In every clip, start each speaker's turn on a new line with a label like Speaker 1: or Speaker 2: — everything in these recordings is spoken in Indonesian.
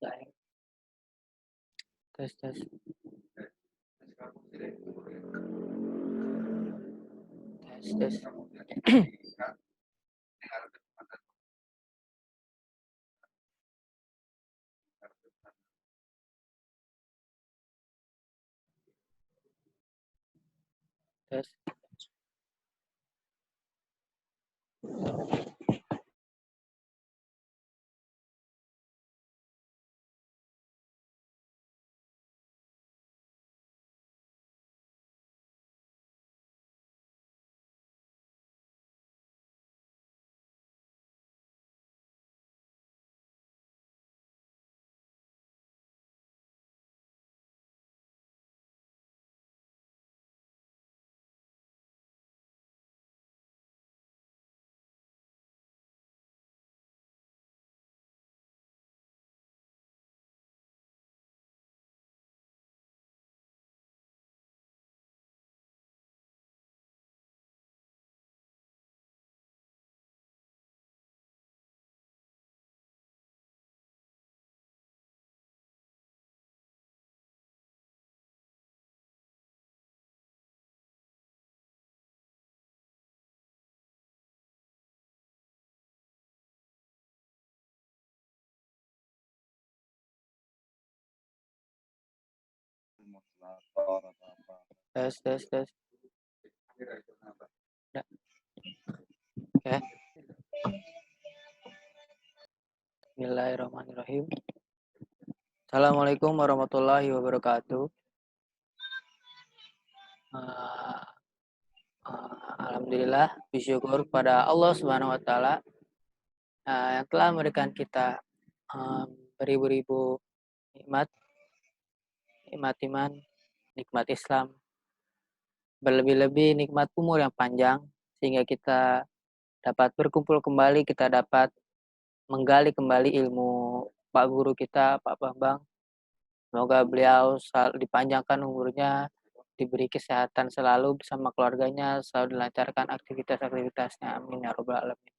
Speaker 1: Baik. Tes tes. Tes tes. Tes. Tes tes tes. Ya. Oke. Bismillahirrahmanirrahim. Assalamualaikum warahmatullahi wabarakatuh. Uh, Alhamdulillah, bersyukur pada Allah Subhanahu wa taala yang telah memberikan kita beribu-ribu nikmat, nikmat iman, nikmat Islam, berlebih-lebih nikmat umur yang panjang sehingga kita dapat berkumpul kembali, kita dapat menggali kembali ilmu Pak Guru kita, Pak Bambang. Semoga beliau dipanjangkan umurnya, diberi kesehatan selalu bersama keluarganya, selalu dilancarkan aktivitas-aktivitasnya. Amin ya robbal alamin.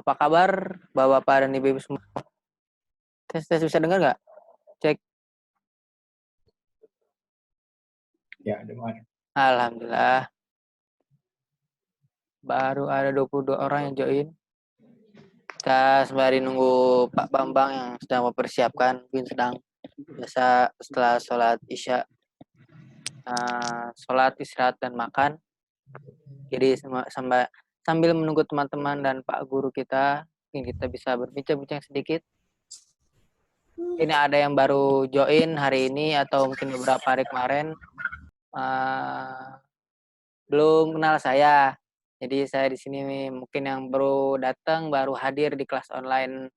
Speaker 1: Apa kabar Bapak dan Ibu semua? Tes bisa dengar nggak? Cek.
Speaker 2: Ya, dengar.
Speaker 1: Alhamdulillah. Baru ada 22 orang yang join. Kita sembari nunggu Pak Bambang yang sedang mempersiapkan, mungkin sedang biasa setelah sholat isya, sholat istirahat dan makan. Jadi sambil menunggu teman-teman dan Pak Guru kita, mungkin kita bisa berbincang-bincang sedikit. Ini ada yang baru join hari ini atau mungkin beberapa hari kemarin, belum kenal saya. Jadi saya di sini mungkin yang baru datang, baru hadir di kelas online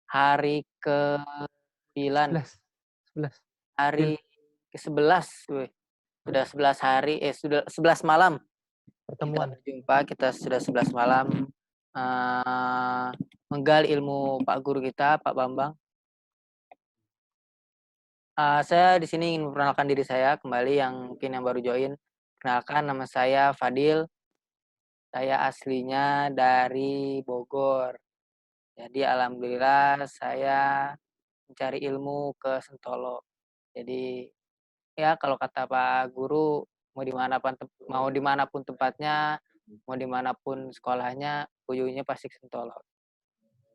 Speaker 1: hari ke-9.
Speaker 2: 11.
Speaker 1: Hari ke-11. Sudah 11 hari, sudah 11 malam.
Speaker 2: Pertemuan.
Speaker 1: Kita berjumpa, kita sudah 11 malam menggali ilmu Pak Guru kita, Pak Bambang. Saya di sini ingin memperkenalkan diri saya kembali yang mungkin yang baru join. Kenalkan, nama saya Fadil. Saya aslinya dari Bogor. Jadi alhamdulillah saya mencari ilmu ke Sentolo. Jadi ya kalau kata Pak Guru, mau dimanapun tempatnya, mau dimanapun sekolahnya, ujungnya pasti ke Sentolo.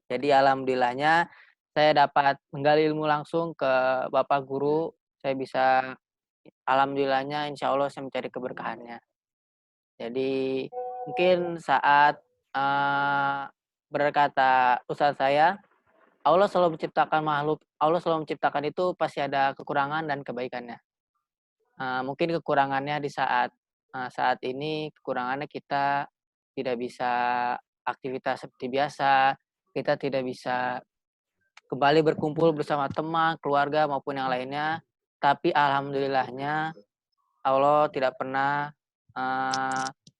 Speaker 1: Jadi alhamdulillahnya saya dapat menggali ilmu langsung ke Bapak Guru. Saya bisa alhamdulillahnya insya Allah saya mencari keberkahannya. Jadi mungkin saat berkata Ustadz saya, Allah selalu menciptakan makhluk, Allah selalu menciptakan itu pasti ada kekurangan dan kebaikannya. Mungkin kekurangannya di saat ini, kekurangannya kita tidak bisa aktivitas seperti biasa, kita tidak bisa kembali berkumpul bersama teman, keluarga maupun yang lainnya. Tapi alhamdulillahnya Allah tidak pernah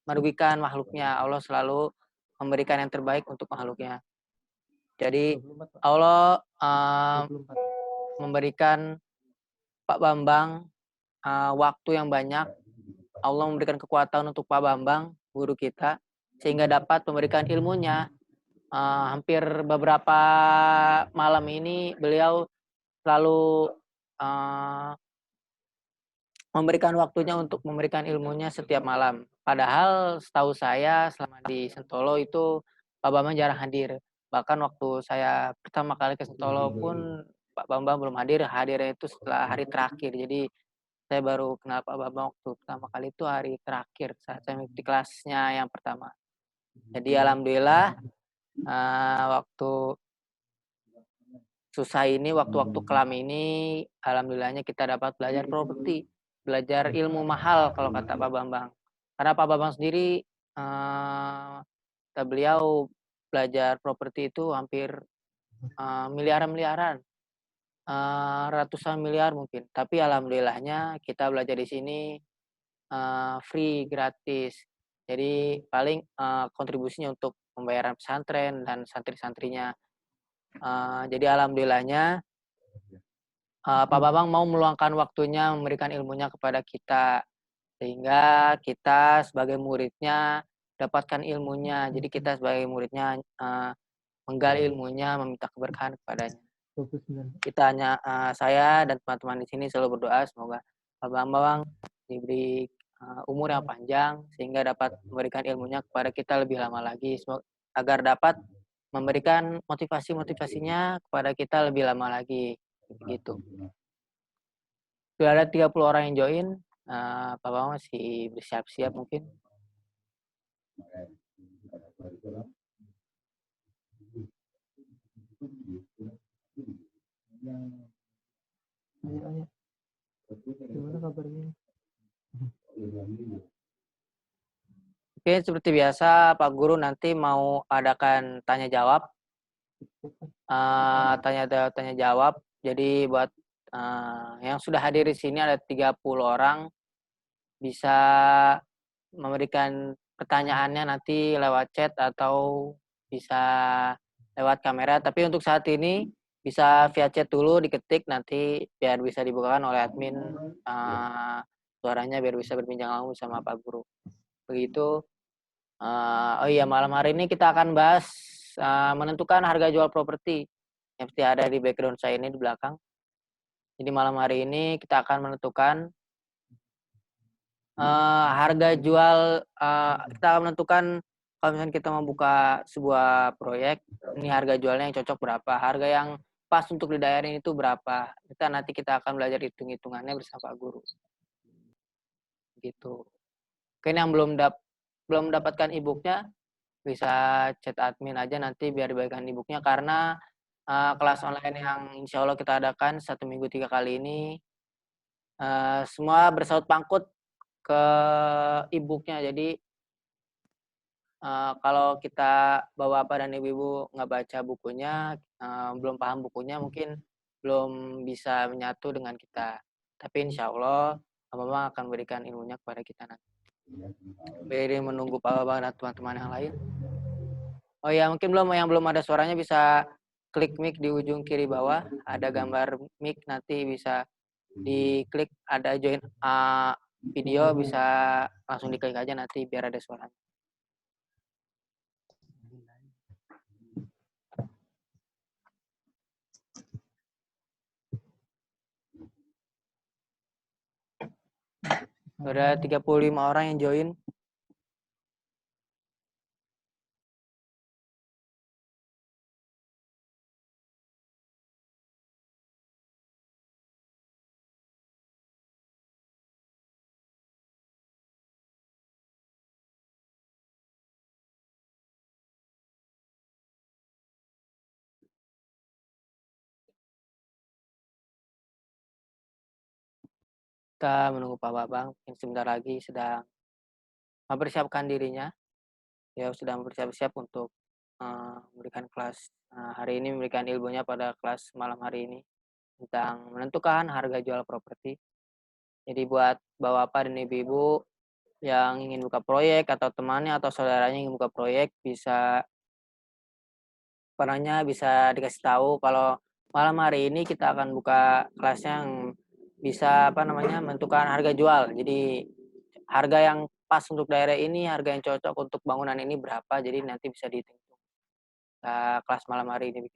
Speaker 1: merugikan makhluknya. Allah selalu memberikan yang terbaik untuk makhluknya. Jadi Allah memberikan Pak Bambang waktu yang banyak. Allah memberikan kekuatan untuk Pak Bambang, guru kita, sehingga dapat memberikan ilmunya hampir beberapa malam ini beliau selalu, eee, memberikan waktunya untuk memberikan ilmunya setiap malam. Padahal setahu saya selama di Sentolo itu Pak Bambang jarang hadir. Bahkan waktu saya pertama kali ke Sentolo pun Pak Bambang belum hadir, hadirnya itu setelah hari terakhir. Jadi saya baru kenal Pak Bambang waktu pertama kali itu hari terakhir saat saya mengikuti kelasnya yang pertama. Jadi alhamdulillah, waktu susah ini, waktu-waktu kelam ini, alhamdulillahnya kita dapat belajar properti, belajar ilmu mahal kalau kata Pak Bambang. Karena Pak Bambang sendiri, kata beliau belajar properti itu hampir, miliaran-miliaran, ratusan miliar mungkin. Tapi alhamdulillahnya kita belajar di sini, free, gratis. Jadi paling, kontribusinya untuk pembayaran pesantren dan santri-santrinya. Jadi alhamdulillahnya, Pak Bambang mau meluangkan waktunya memberikan ilmunya kepada kita, sehingga kita sebagai muridnya dapatkan ilmunya. Jadi kita sebagai muridnya, menggali ilmunya, meminta keberkahan kepadanya. Kita hanya, saya dan teman-teman di sini selalu berdoa semoga Pak Bambang diberi, umur yang panjang sehingga dapat memberikan ilmunya kepada kita lebih lama lagi, agar dapat memberikan motivasinya kepada kita lebih lama lagi, begitu. Sudah ada 30 orang yang join, Pak Bambang masih bersiap-siap mungkin.
Speaker 2: Gimana kabarnya?
Speaker 1: Oke, seperti biasa Pak Guru nanti mau adakan tanya jawab. Tanya jawab. Jadi buat, yang sudah hadir di sini ada 30 orang, bisa memberikan pertanyaannya nanti lewat chat atau bisa lewat kamera. Tapi untuk saat ini bisa via chat dulu diketik nanti biar bisa dibukakan oleh admin, suaranya biar bisa berbincang langsung sama Pak Guru. Begitu. Oh iya, malam hari ini kita akan bahas, menentukan harga jual properti. Yang seperti ada di background saya ini di belakang. Jadi malam hari ini kita akan menentukan, harga jual, kita akan menentukan kalau misalnya kita membuka sebuah proyek, ini harga jualnya yang cocok berapa, harga yang pas untuk di daerah ini tuh berapa. Nanti kita akan belajar hitung-hitungannya bersama Pak Guru. Gitu. Mungkin yang belum mendapatkan e-book-nya bisa chat admin aja nanti biar dibagikan e-book-nya karena, kelas online yang insya Allah kita adakan 1 minggu 3 kali ini, semua bersaut pangkut ke e-book-nya. Jadi, kalau kita bapak-bapak dan ibu-ibu nggak baca bukunya, belum paham bukunya, mungkin belum bisa menyatu dengan kita. Tapi insya Allah Pak Bambang akan berikan ilmunya kepada kita nanti. Beri menunggu Pak Bambang dan teman-teman yang lain. Oh ya, mungkin yang belum ada suaranya bisa klik mic di ujung kiri bawah, ada gambar mic nanti bisa diklik, ada join, video bisa langsung diklik aja nanti biar ada suaranya. Ada 35 orang yang join. Kita menunggu Pak Bambang, mungkin sebentar lagi sedang mempersiapkan dirinya. Ya sudah bersiap-siap untuk, memberikan kelas, hari ini memberikan ilmunya pada kelas malam hari ini tentang menentukan harga jual properti. Jadi buat bapak-bapak dan ibu-ibu yang ingin buka proyek atau temannya atau saudaranya ingin buka proyek bisa bisa dikasih tahu kalau malam hari ini kita akan buka kelas yang bisa menentukan harga jual. Jadi harga yang pas untuk daerah ini, harga yang cocok untuk bangunan ini berapa, jadi nanti bisa dihitung. kelas malam hari ini.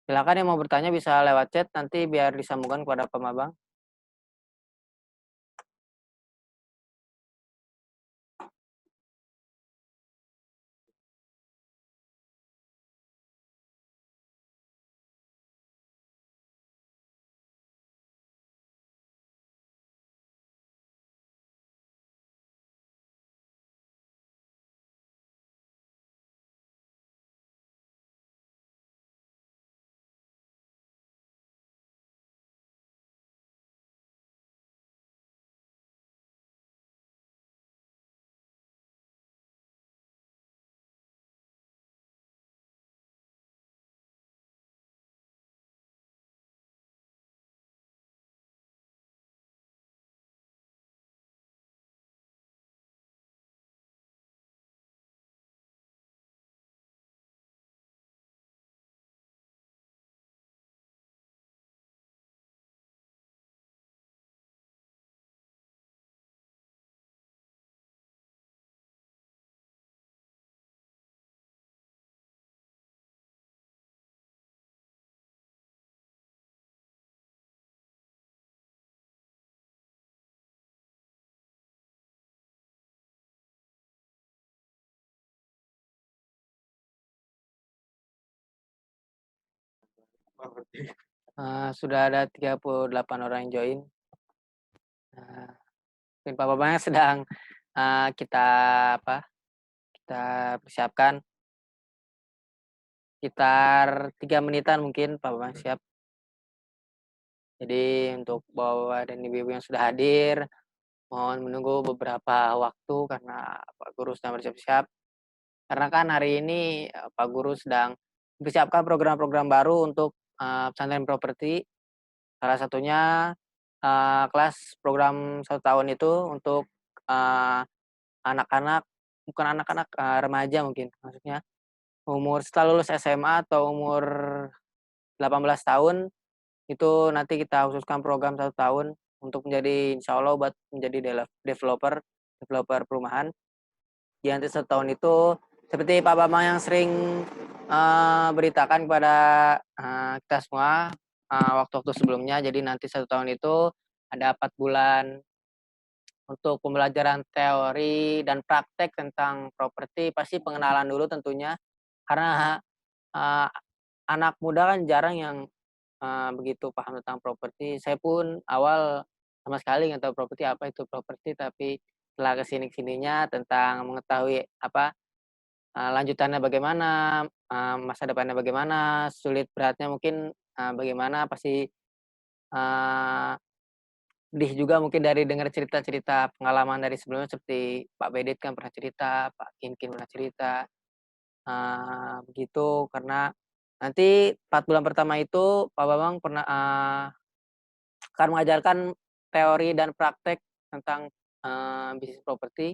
Speaker 1: Silakan yang mau bertanya bisa lewat chat nanti biar disambungkan kepada pemabang. Sudah ada 38 orang yang join. Nah, mungkin Pak Bambangnya sedang, kita apa, kita persiapkan sekitar 3 menitan mungkin Pak Bambang siap. Jadi untuk Bapak dan Ibu-ibu yang sudah hadir, mohon menunggu beberapa waktu karena Pak Guru sedang bersiap-siap. Karena kan hari ini, Pak Guru sedang mempersiapkan program-program baru untuk, pesantren properti. Salah satunya, kelas program 1 tahun itu untuk, eee, anak-anak bukan anak-anak, remaja mungkin maksudnya, umur setelah lulus SMA atau umur 18 tahun, itu nanti kita khususkan program 1 tahun untuk menjadi insyaallah buat menjadi developer developer perumahan. Di nanti 1 tahun itu seperti Pak Bambang yang sering, beritakan kepada, kita semua, waktu-waktu sebelumnya. Jadi nanti 1 tahun itu ada 4 bulan untuk pembelajaran teori dan praktek tentang properti, pasti pengenalan dulu tentunya. Karena, eee, anak muda kan jarang yang, begitu paham tentang properti. Saya pun awal sama sekali nggak tahu properti, apa itu properti, tapi setelah kesininya tentang mengetahui apa, lanjutannya bagaimana, masa depannya bagaimana, sulit beratnya mungkin, bagaimana, pasti, eee, sedih juga mungkin dari dengar cerita-cerita pengalaman dari sebelumnya seperti Pak Bedet kan pernah cerita, Pak Kinkin pernah cerita, begitu. Karena nanti 4 bulan pertama itu Pak Bambang akan mengajarkan teori dan praktek tentang, bisnis properti.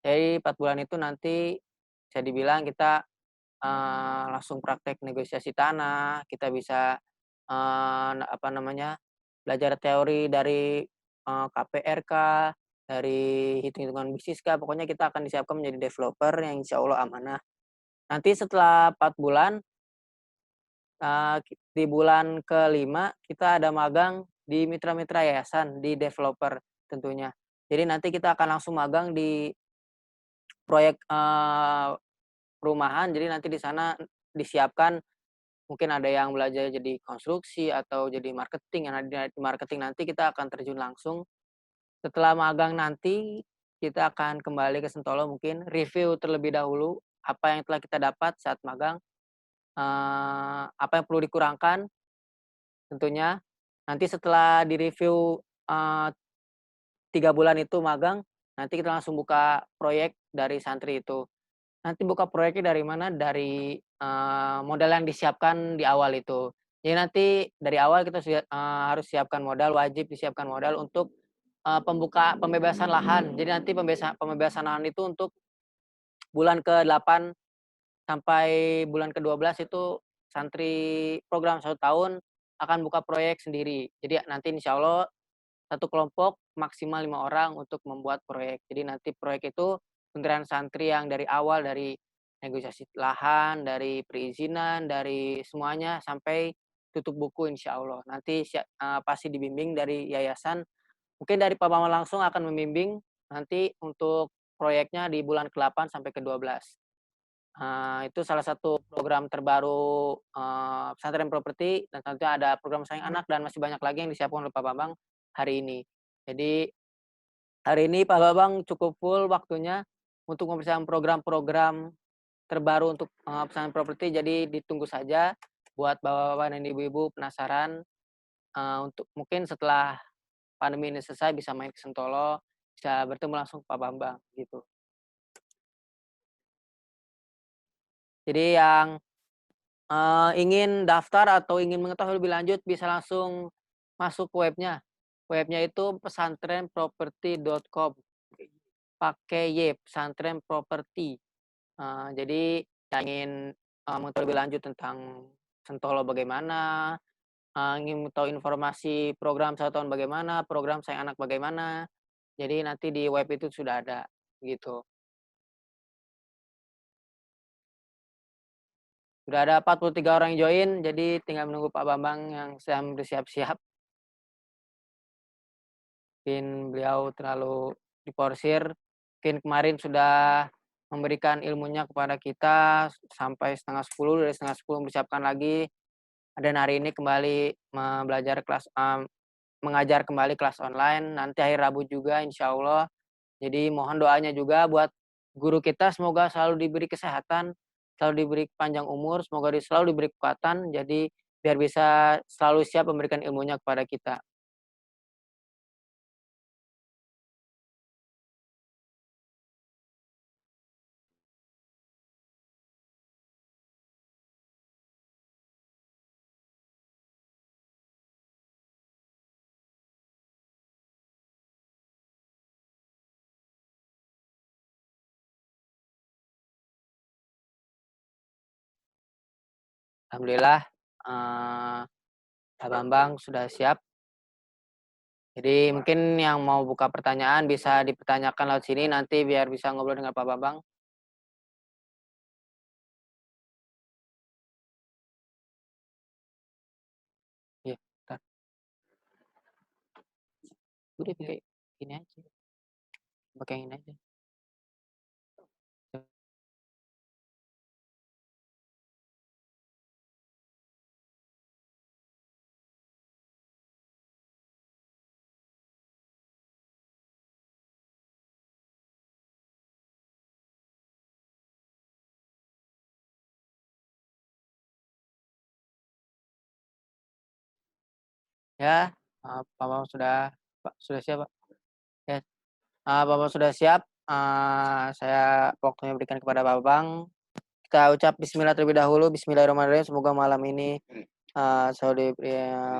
Speaker 1: Jadi 4 bulan itu nanti bisa dibilang kita, langsung praktek negosiasi tanah, kita bisa, apa namanya, belajar teori dari, KPR kah, dari hitung-hitungan bisnis kah, pokoknya kita akan disiapkan menjadi developer yang insya Allah amanah. Nanti setelah 4 bulan, di bulan kelima kita ada magang di mitra-mitra yayasan, di developer tentunya. Jadi nanti kita akan langsung magang di proyek, perumahan, jadi nanti di sana disiapkan mungkin ada yang belajar jadi konstruksi atau jadi marketing, yang ada di marketing nanti kita akan terjun langsung. Setelah magang nanti, kita akan kembali ke Sentolo mungkin review terlebih dahulu, apa yang telah kita dapat saat magang, apa yang perlu dikurangkan tentunya. Nanti setelah direview, 3 bulan itu magang, nanti kita langsung buka proyek dari santri itu. Nanti buka proyeknya dari mana, dari, modal yang disiapkan di awal itu. Jadi nanti dari awal kita harus siapkan modal, wajib disiapkan modal untuk, pembebasan lahan. Jadi nanti pembebasan lahan itu untuk bulan ke-8 sampai bulan ke-12 itu santri program 1 tahun akan buka proyek sendiri. Jadi nanti insya Allah satu kelompok maksimal 5 orang untuk membuat proyek. Jadi nanti proyek itu beneran santri yang dari awal, dari negosiasi lahan, dari perizinan, dari semuanya sampai tutup buku insya Allah. Nanti pasti dibimbing dari yayasan. Mungkin dari Pak Bambang langsung akan membimbing nanti untuk proyeknya di bulan ke-8 sampai ke-12. Itu salah satu program terbaru pesantren properti, dan tentunya ada program sayang anak dan masih banyak lagi yang disiapkan oleh Pak Bambang hari ini. Jadi hari ini Pak Bambang cukup full waktunya untuk mempersiapkan program-program terbaru untuk pesantren properti. Jadi ditunggu saja buat bapak-bapak dan ibu-ibu penasaran untuk mungkin setelah pandemi ini selesai bisa main ke Sentolo, bisa bertemu langsung Pak Bambang gitu. Jadi yang ingin daftar atau ingin mengetahui lebih lanjut bisa langsung masuk ke webnya. Webnya itu pesantrenproperty.com. Pakai Y, pesantren property. Jadi yang ingin mengetahui lebih lanjut tentang Sentolo bagaimana, ingin tahu informasi program 1 tahun bagaimana, program sayang anak bagaimana. Jadi nanti di web itu sudah ada gitu. Sudah ada 43 orang yang join, jadi tinggal menunggu Pak Bambang yang sedang bersiap-siap. Mungkin beliau terlalu diporsir. Mungkin kemarin sudah memberikan ilmunya kepada kita sampai 9:30, dari 9:30 mempersiapkan lagi. Dan hari ini kembali mengajar kembali kelas online, nanti hari Rabu juga insya Allah. Jadi mohon doanya juga buat guru kita, semoga selalu diberi kesehatan, selalu diberi panjang umur, semoga selalu diberi kekuatan, jadi biar bisa selalu siap memberikan ilmunya kepada kita. Alhamdulillah, Pak Bambang sudah siap. Jadi mungkin yang mau buka pertanyaan bisa dipertanyakan lewat sini nanti biar bisa ngobrol dengan Pak Bambang. Iya, bentar. Udah pakai ini aja. Pakai yang ini aja. Ya, Pak Bambang sudah siap, Pak. Ya, Pak Bambang sudah siap. Saya waktunya berikan kepada Pak Bambang. Kita ucap bismillah terlebih dahulu. Bismillahirrahmanirrahim. Semoga malam ini selalu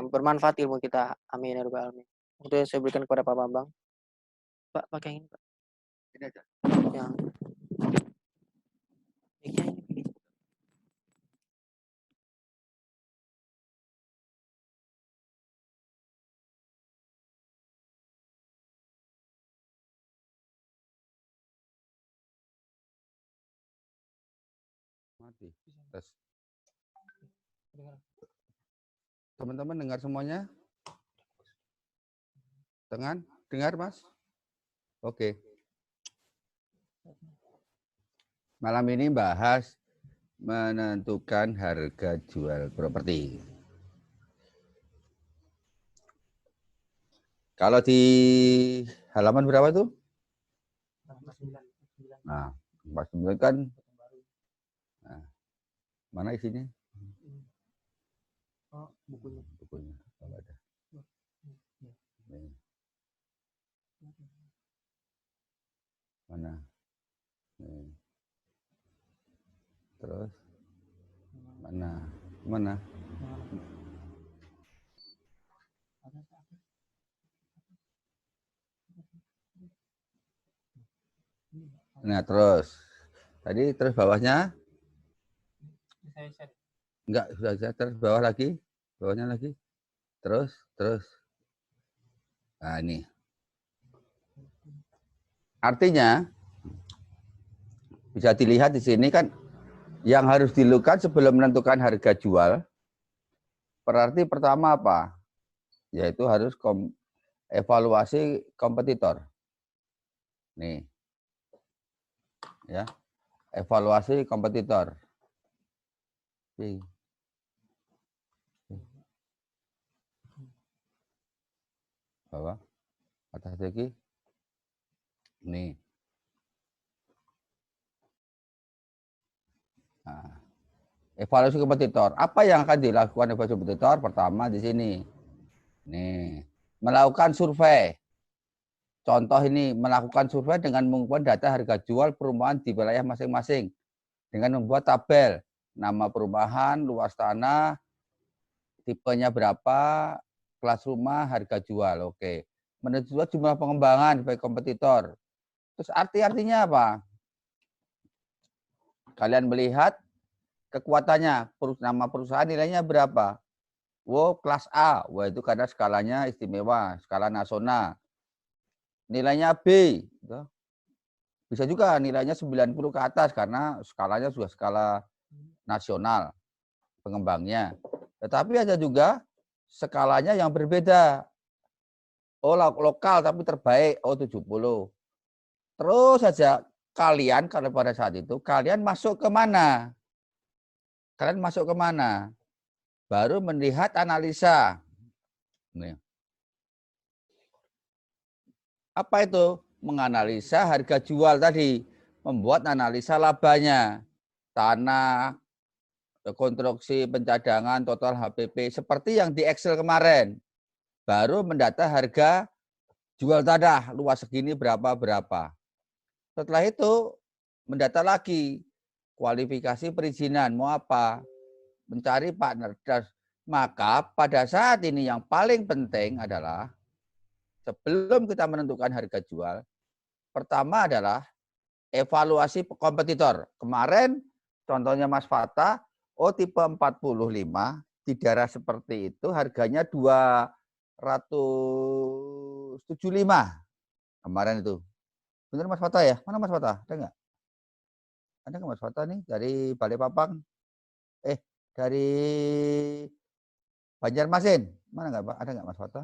Speaker 1: bermanfaat ilmu kita. Amin ya rabbal alamin. Itu yang saya berikan kepada Pak Bambang. Pak, pakai yang ini, Pak. Ini aja. Yang ini.
Speaker 3: Mati. Tes. Teman-teman dengar semuanya? Dengar, Mas? Oke. Malam ini bahas menentukan harga jual properti. Kalau di halaman berapa tuh? Nah, 49 kan. Nah, mana isinya?
Speaker 2: Oh, bukunya.
Speaker 3: Bukunya. Oh, ada. Mana? Nih. Terus mana? Nah, terus bawahnya? Enggak, sudah terus bawah lagi. Bawahnya lagi. Terus. Nah, ini. Artinya, bisa dilihat di sini kan, yang harus dilakukan sebelum menentukan harga jual, berarti pertama apa? Yaitu harus evaluasi kompetitor. Nih. Ya. Evaluasi kompetitor. Bawah. Atas lagi. Nih. Nah, evaluasi kompetitor. Apa yang akan dilakukan evaluasi kompetitor? Pertama di sini. Nih, melakukan survei. Contoh ini, melakukan survei dengan mengumpulkan data harga jual perumahan di wilayah masing-masing. Dengan membuat tabel, nama perumahan, luas tanah, tipenya berapa, kelas rumah, harga jual. Oke. Menentukan jumlah pengembangan sebagai kompetitor. Terus artinya apa? Kalian melihat kekuatannya, nama perusahaan nilainya berapa? Wow, kelas A. Wah, itu karena skalanya istimewa, skala nasional. Nilainya B. Bisa juga nilainya 90 ke atas karena skalanya sudah skala nasional pengembangnya. Tetapi ada juga skalanya yang berbeda. Oh, lokal tapi terbaik. Oh, 70. Terus saja kalian, kalau pada saat itu, kalian masuk ke mana? Kalian masuk ke mana? Baru melihat analisa. Nih. Apa itu? Menganalisa harga jual tadi. Membuat analisa labanya. Tanah, konstruksi, pencadangan, total HPP. Seperti yang di Excel kemarin. Baru mendata harga jual tanah. Luas segini berapa-berapa. Setelah itu, mendata lagi. Kualifikasi perizinan. Mau apa? Mencari partner. Maka pada saat ini yang paling penting adalah sebelum kita menentukan harga jual, pertama adalah evaluasi kompetitor. Kemarin contohnya Mas Fata, oh tipe 45 di daerah seperti itu harganya 275 kemarin itu. Benar Mas Fata ya? Mana Mas Fata? Ada nggak? Ada nggak Mas Fata nih dari Balikpapan? Dari Banjarmasin. Mana nggak Pak? Ada nggak Mas Fata?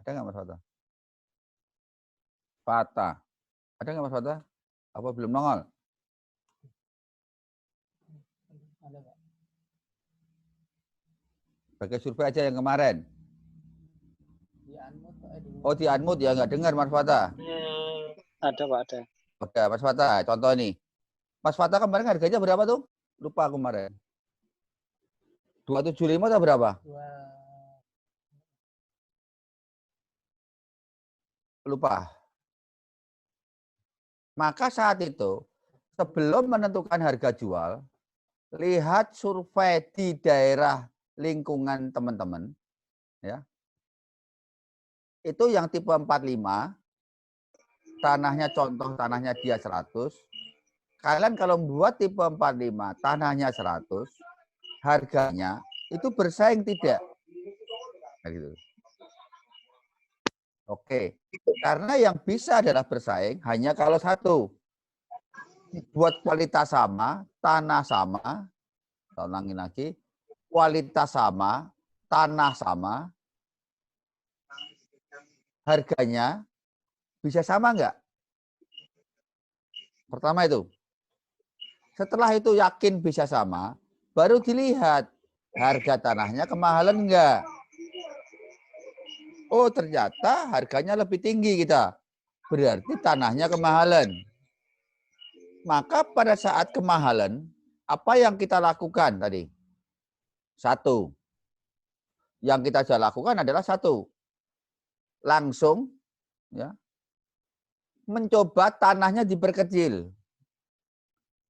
Speaker 3: Ada nggak Mas Fata? Fata. Ada nggak Mas Fata? Apa belum nongol? Pakai survei aja yang kemarin. Oh di Unmute ya, nggak dengar Mas Fata.
Speaker 2: Ada Pak, ada.
Speaker 3: Oke Mas Fata, contoh nih. Mas Fata kemarin harganya berapa tuh? Lupa kemarin. 275 atau berapa? Lupa. Maka saat itu, sebelum menentukan harga jual, lihat survei di daerah lingkungan teman-teman. Ya. Itu yang tipe 45, tanahnya contoh tanahnya dia 100. Kalian kalau membuat tipe 45, tanahnya 100, harganya itu bersaing tidak? Nah, gitu. Oke, karena yang bisa adalah bersaing hanya kalau satu. Buat kualitas sama, tanah sama, ulangin lagi, kualitas sama, tanah sama, harganya bisa sama enggak? Pertama itu. Setelah itu yakin bisa sama, baru dilihat harga tanahnya kemahalan enggak. Oh ternyata harganya lebih tinggi kita. Berarti tanahnya kemahalan. Maka pada saat kemahalan, apa yang kita lakukan tadi? Satu. Yang kita sudah lakukan adalah satu. Langsung ya, mencoba tanahnya diperkecil.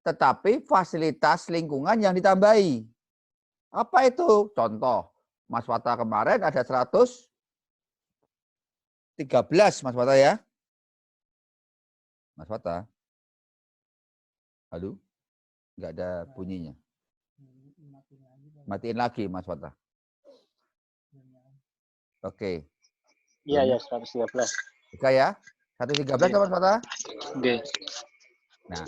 Speaker 3: Tetapi fasilitas lingkungan yang ditambahi. Apa itu? Contoh, Mas Wata kemarin ada 113 Mas Wata ya. Mas Wata. Halo? Enggak ada bunyinya. Matiin lagi Mas Fatah. Oke.
Speaker 2: Iya, ya 113.
Speaker 3: Oke ya. 113 ya Mas Fatah.
Speaker 2: Oke.
Speaker 3: Nah,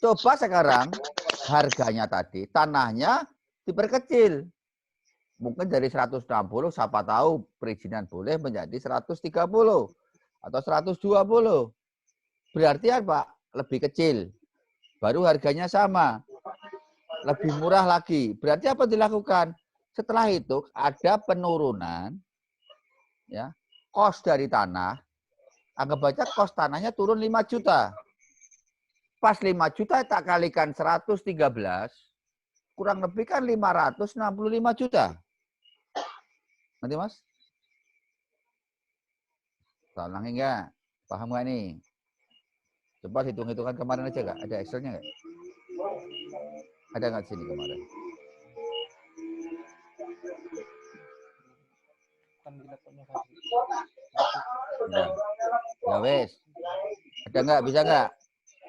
Speaker 3: coba sekarang harganya tadi, tanahnya diperkecil. Mungkin dari 160, siapa tahu perizinan boleh menjadi 130 atau 120. Berarti apa? Lebih kecil. Baru harganya sama. Lebih murah lagi. Berarti apa dilakukan? Setelah itu ada penurunan ya, kos dari tanah. Anggap aja kos tanahnya turun 5 juta. Pas 5 juta tak kalikan 113, kurang lebih kan 565 juta. Nanti Mas? Ulangi enggak? Paham nggak nih? Coba hitung-hitungan kemarin aja nggak? Ada Excelnya nggak? Ada nggak sini kemarin? Nah, ya wes. Ada nggak? Bisa nggak?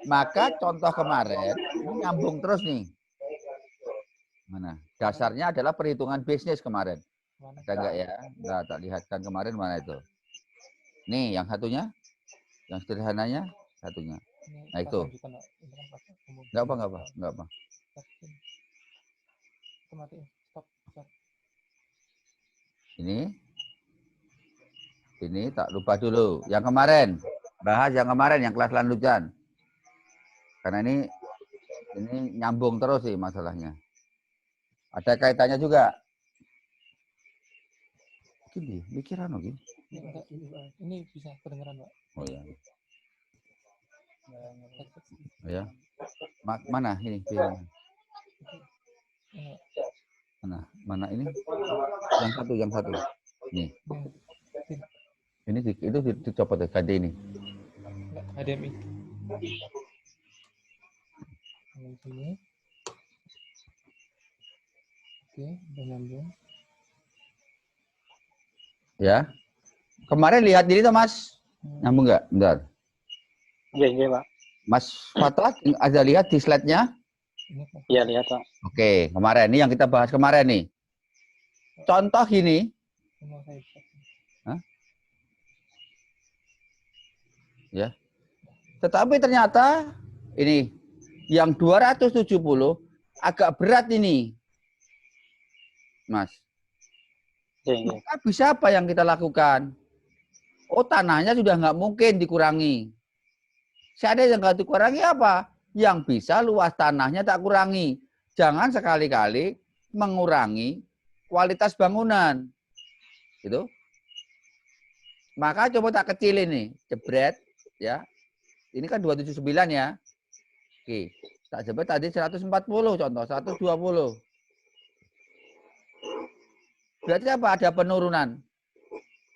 Speaker 3: Maka contoh kemarin ini nyambung terus nih. Mana? Dasarnya adalah perhitungan bisnis kemarin. Ada nggak ya? Nggak, tak lihatkan kemarin mana itu. Nih, yang satunya, yang sederhananya satunya. Nah itu. Nggak apa. Ini tak lupa dulu. Yang kemarin, bahas yang kemarin, yang kelas lanjutan. Karena ini nyambung terus sih masalahnya. Ada kaitannya juga. Gini, mikiran lagi.
Speaker 4: Ini bisa kedengeran, Pak.
Speaker 3: Oh ya. Ya. Mana ini? Mana ini? Yang satu. Nih. Ini itu dicopot ya, ganti ini.
Speaker 4: HDMI. Yang sini. Oke, udah nyambung.
Speaker 3: Ya. Kemarin lihat diri tuh Mas. Nyambung nggak? Bentar.
Speaker 2: Iya, Pak.
Speaker 3: Mas Fatah ada lihat di slide-nya?
Speaker 2: Iya, lihat, Pak.
Speaker 3: Oke, kemarin ini yang kita bahas kemarin nih. Contoh gini. Hah? Ya. Tetapi ternyata ini yang 270 agak berat ini. Mas.
Speaker 2: Iya.
Speaker 3: Maka bisa apa yang kita lakukan? Oh, tanahnya sudah nggak mungkin dikurangi. Seandainya nggak dikurangi apa? Yang bisa luas tanahnya tak kurangi. Jangan sekali-kali mengurangi kualitas bangunan. Gitu. Maka coba tak kecilin nih, jebret ya. Ini kan 279 ya. Oke, tak jebret tadi 140 contoh, 120. Berarti apa? Ada penurunan.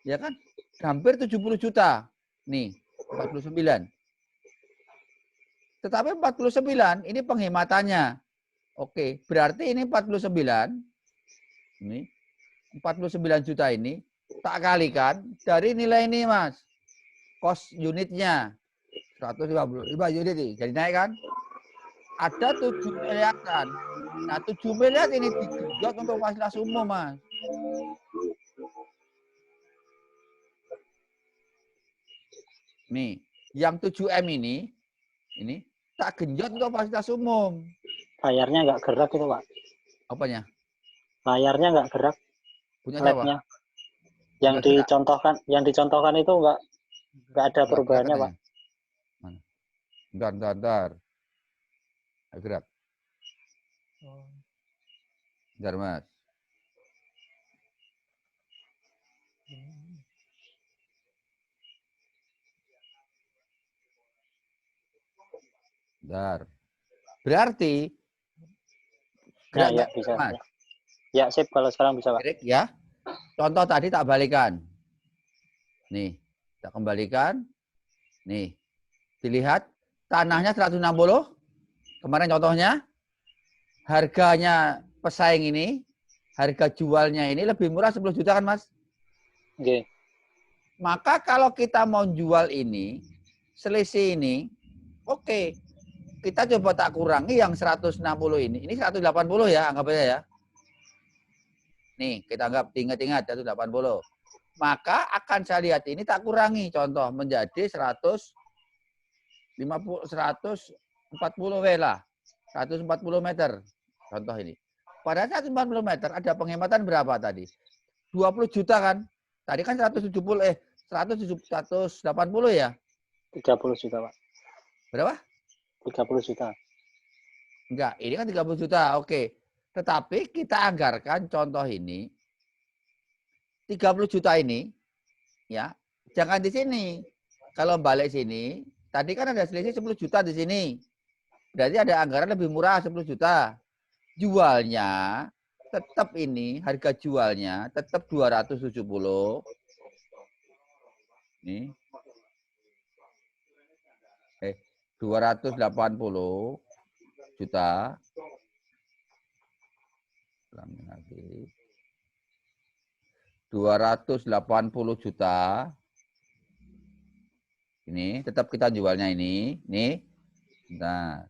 Speaker 3: Ya kan? Hampir 70 juta. Nih, 49. Tetapi 49 ini penghematannya. Oke, berarti ini 49. Ini 49 juta ini tak kalikan dari nilai ini, Mas. Kos unitnya 155 unit nih. Jadi naik kan? Ada 7 miliaran. Nah, 7 miliar ini digenjot untuk fasilitas umum, Mas. Nih, yang 7M ini tak genjot untuk fasilitas umum.
Speaker 2: Layarnya nggak gerak itu, Pak.
Speaker 3: Apanya?
Speaker 2: Layarnya nggak gerak.
Speaker 3: Punya siapa?
Speaker 2: LED-nya. Yang dicontohkan itu nggak ada perubahannya, Pak.
Speaker 3: Mana? Bentar. Gerak. Bentar, Mas. Bentar. Berarti gerak
Speaker 2: Ya, bisa.
Speaker 3: Mas.
Speaker 2: Ya, sip kalau sekarang bisa, Pak.
Speaker 3: Gerak ya. Contoh tadi tak balikan. Nih, tak kembalikan. Nih. Dilihat tanahnya 160. Kemarin contohnya harganya pesaing ini, harga jualnya ini lebih murah 10 juta kan, Mas?
Speaker 2: Oke.
Speaker 3: Maka kalau kita mau jual ini, selisih ini, oke. Kita coba tak kurangi yang 160 ini. Ini 180 ya, anggap aja ya. Nih, kita anggap ingat-ingat 180. Maka akan saya lihat ini tak kurangi contoh menjadi 140 W lah. 140 meter. Contoh ini. Pada 140 meter ada penghematan berapa tadi? 20 juta kan? Tadi kan 180 ya?
Speaker 2: 30 juta, Pak.
Speaker 3: Berapa?
Speaker 2: 30 juta.
Speaker 3: Enggak, ini kan 30 juta. Oke. Tetapi kita anggarkan contoh ini 30 juta ini ya, jangan di sini. Kalau balik sini, tadi kan ada selisih 10 juta di sini. Berarti ada anggaran lebih murah 10 juta. Jualnya tetap ini, harga jualnya tetap 270. Nih. 280 juta. Ulangi lagi. 280 juta. Ini tetap kita jualnya ini. Nih. Nah.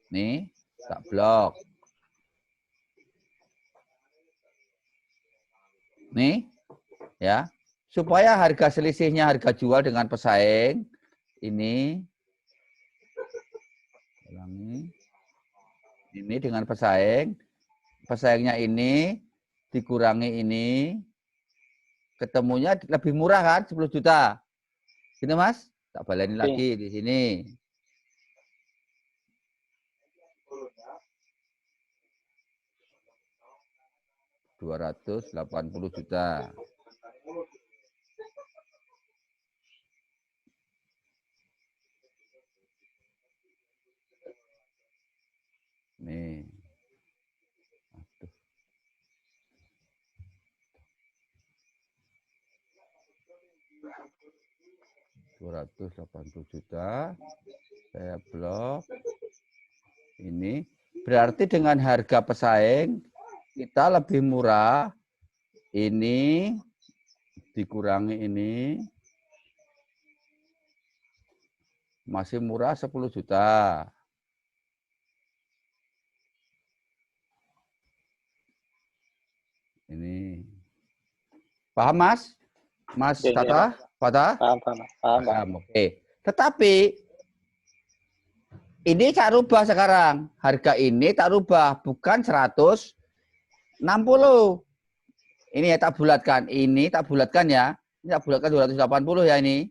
Speaker 3: Nih, tak blok. Nih, ya. Supaya harga selisihnya harga jual dengan pesaing ini ulangi. Ini dengan pesaing. Pesaingnya ini dikurangi ini. Ketemunya lebih murah kan 10 juta. Gitu Mas? Tak baleni lagi di sini. 280 juta. Nih. Aduh. 280 juta. Saya blok. Ini berarti dengan harga pesaing kita lebih murah. Ini dikurangi ini. Masih murah 10 juta. Ini. Paham Mas? Mas Tata? Patah?
Speaker 2: Paham.
Speaker 3: Oke. Tetapi ini tak rubah sekarang. Harga ini tak rubah. Bukan 160. Ini ya tak bulatkan. Ini tak bulatkan ya. Ini tak bulatkan 280 ya ini.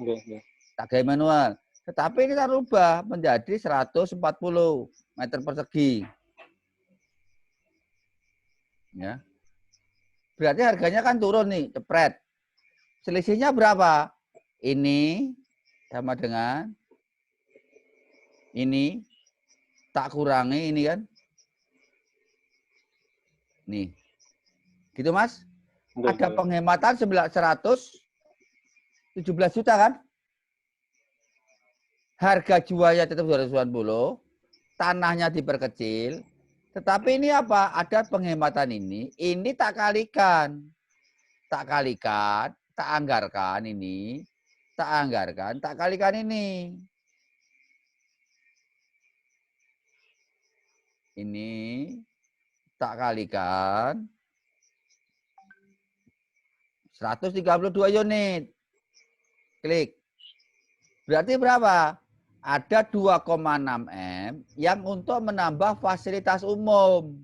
Speaker 2: Oke.
Speaker 3: Tak gaya manual. Tetapi ini tak rubah menjadi 140 meter persegi. Ya. Berarti harganya kan turun nih, cepret. Selisihnya berapa? Ini sama dengan ini. Tak kurangi ini kan. Nih. Gitu Mas? Ada penghematan 117 juta kan? Harga jualnya tetap 290. Tanahnya diperkecil. Tetapi ini apa? Ada penghematan ini. Ini tak kalikan. Tak kalikan. Tak anggarkan ini. Tak anggarkan. Tak kalikan ini. Ini. Tak kalikan. 132 unit. Klik. Berarti berapa? Ada 2,6 M yang untuk menambah fasilitas umum.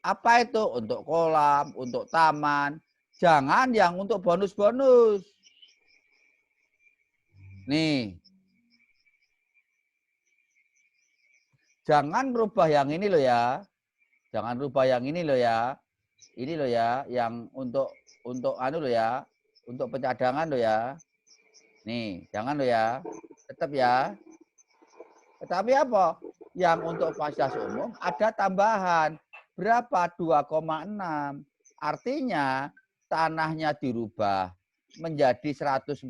Speaker 3: Apa itu? Untuk kolam, untuk taman. Jangan yang untuk bonus-bonus. Nih. Jangan rubah yang ini loh ya. Jangan rubah yang ini loh ya. Ini loh ya, yang untuk anu loh ya. Untuk pencadangan loh ya. Nih, jangan loh ya. Tetap ya. Tetapi apa? Yang untuk fasilitas umum ada tambahan. Berapa? 2,6. Artinya tanahnya dirubah menjadi 140.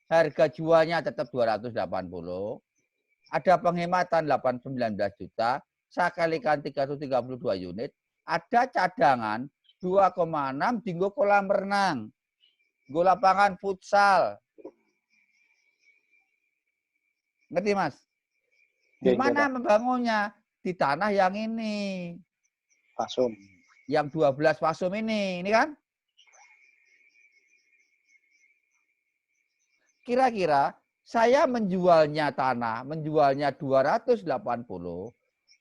Speaker 3: Harga jualnya tetap 280. Ada penghematan 19 juta. Saya kalikan 332 unit. Ada cadangan 2,6 di kolam renang. Nggo lapangan futsal. Ngerti Mas? Di
Speaker 2: Oke,
Speaker 3: mana
Speaker 2: Pak.
Speaker 3: membangunnya? Di tanah yang ini.
Speaker 2: Pasum.
Speaker 3: Yang 12 pasum ini kan? Kira-kira saya menjualnya tanah, menjualnya 280,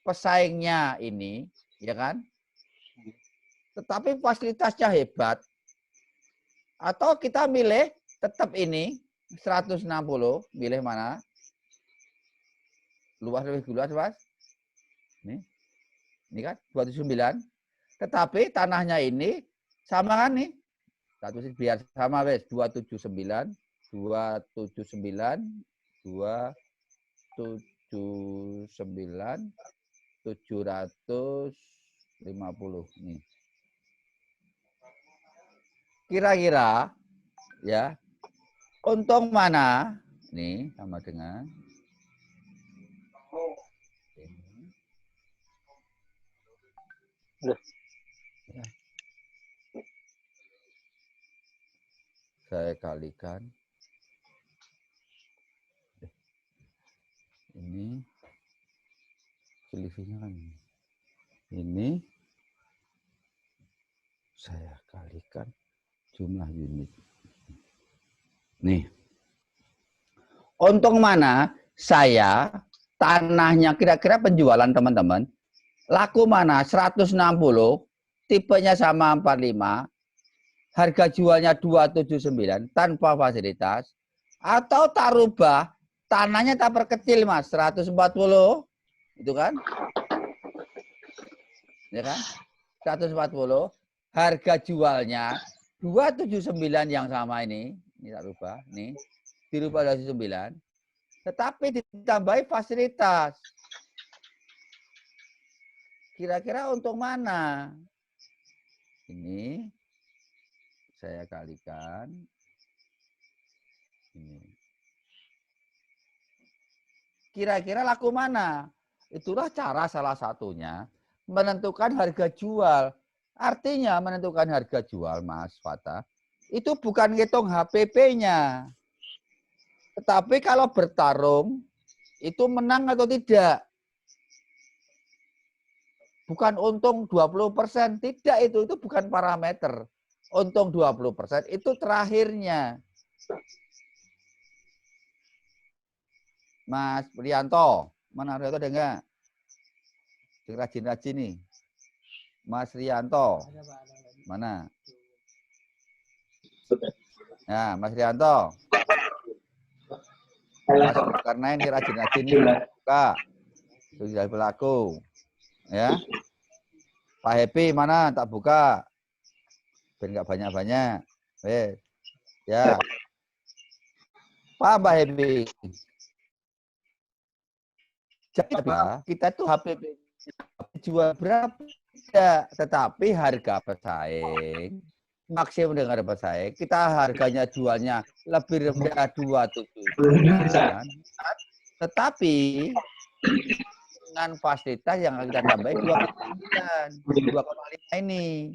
Speaker 3: pesaingnya ini, ya kan? Tetapi fasilitasnya hebat. Atau kita milih tetap ini 160, milih mana? Luas lebih luas, Mas. Ini kan 279. Tetapi tanahnya ini sama kan nih? Biar sama wes 279, 279, 279, 750 nih. Kira-kira ya, untung mana? Nih sama dengan
Speaker 2: Loh.
Speaker 3: ya. Saya kalikan ini selisihnya kan ini saya kalikan jumlah unit. Nih. Untung mana? Saya tanahnya kira-kira penjualan teman-teman. Laku mana? 160, tipenya sama 45, harga jualnya 279 tanpa fasilitas. Atau tak rubah, tanahnya tak perkecil Mas, 140. Itu kan? Ya kan? 140, harga jualnya 279 yang sama ini tak rubah, nih. Dirubah 279. Tetapi ditambahi fasilitas. Kira-kira untuk mana? Ini saya kalikan. Ini. Kira-kira laku mana? Itulah cara salah satunya menentukan harga jual. Artinya menentukan harga jual, Mas Fata, itu bukan ngitung HPP-nya. Tetapi kalau bertarung, itu menang atau tidak. Bukan untung 20%, tidak itu bukan parameter. Untung 20% itu terakhirnya. Mas Rianto, mana Rianto ada enggak? Rajin-rajin nih. Mas Rianto, mana? Nah, Mas Rianto. Mas karena ini rajin-rajin nih. Buka. Sudah berlaku. Ya. Pak Happy mana? Tak buka. Biar enggak banyak-banyak. Ya. Pak Happy. Jadi kita tuh HPP jual berapa? Tidak. Tetapi harga pesaing. Maksimum dengan harga pesaing. Kita harganya jualnya lebih rendah 279. Tetapi dengan fasilitas yang kita tambahin 2,5 ini.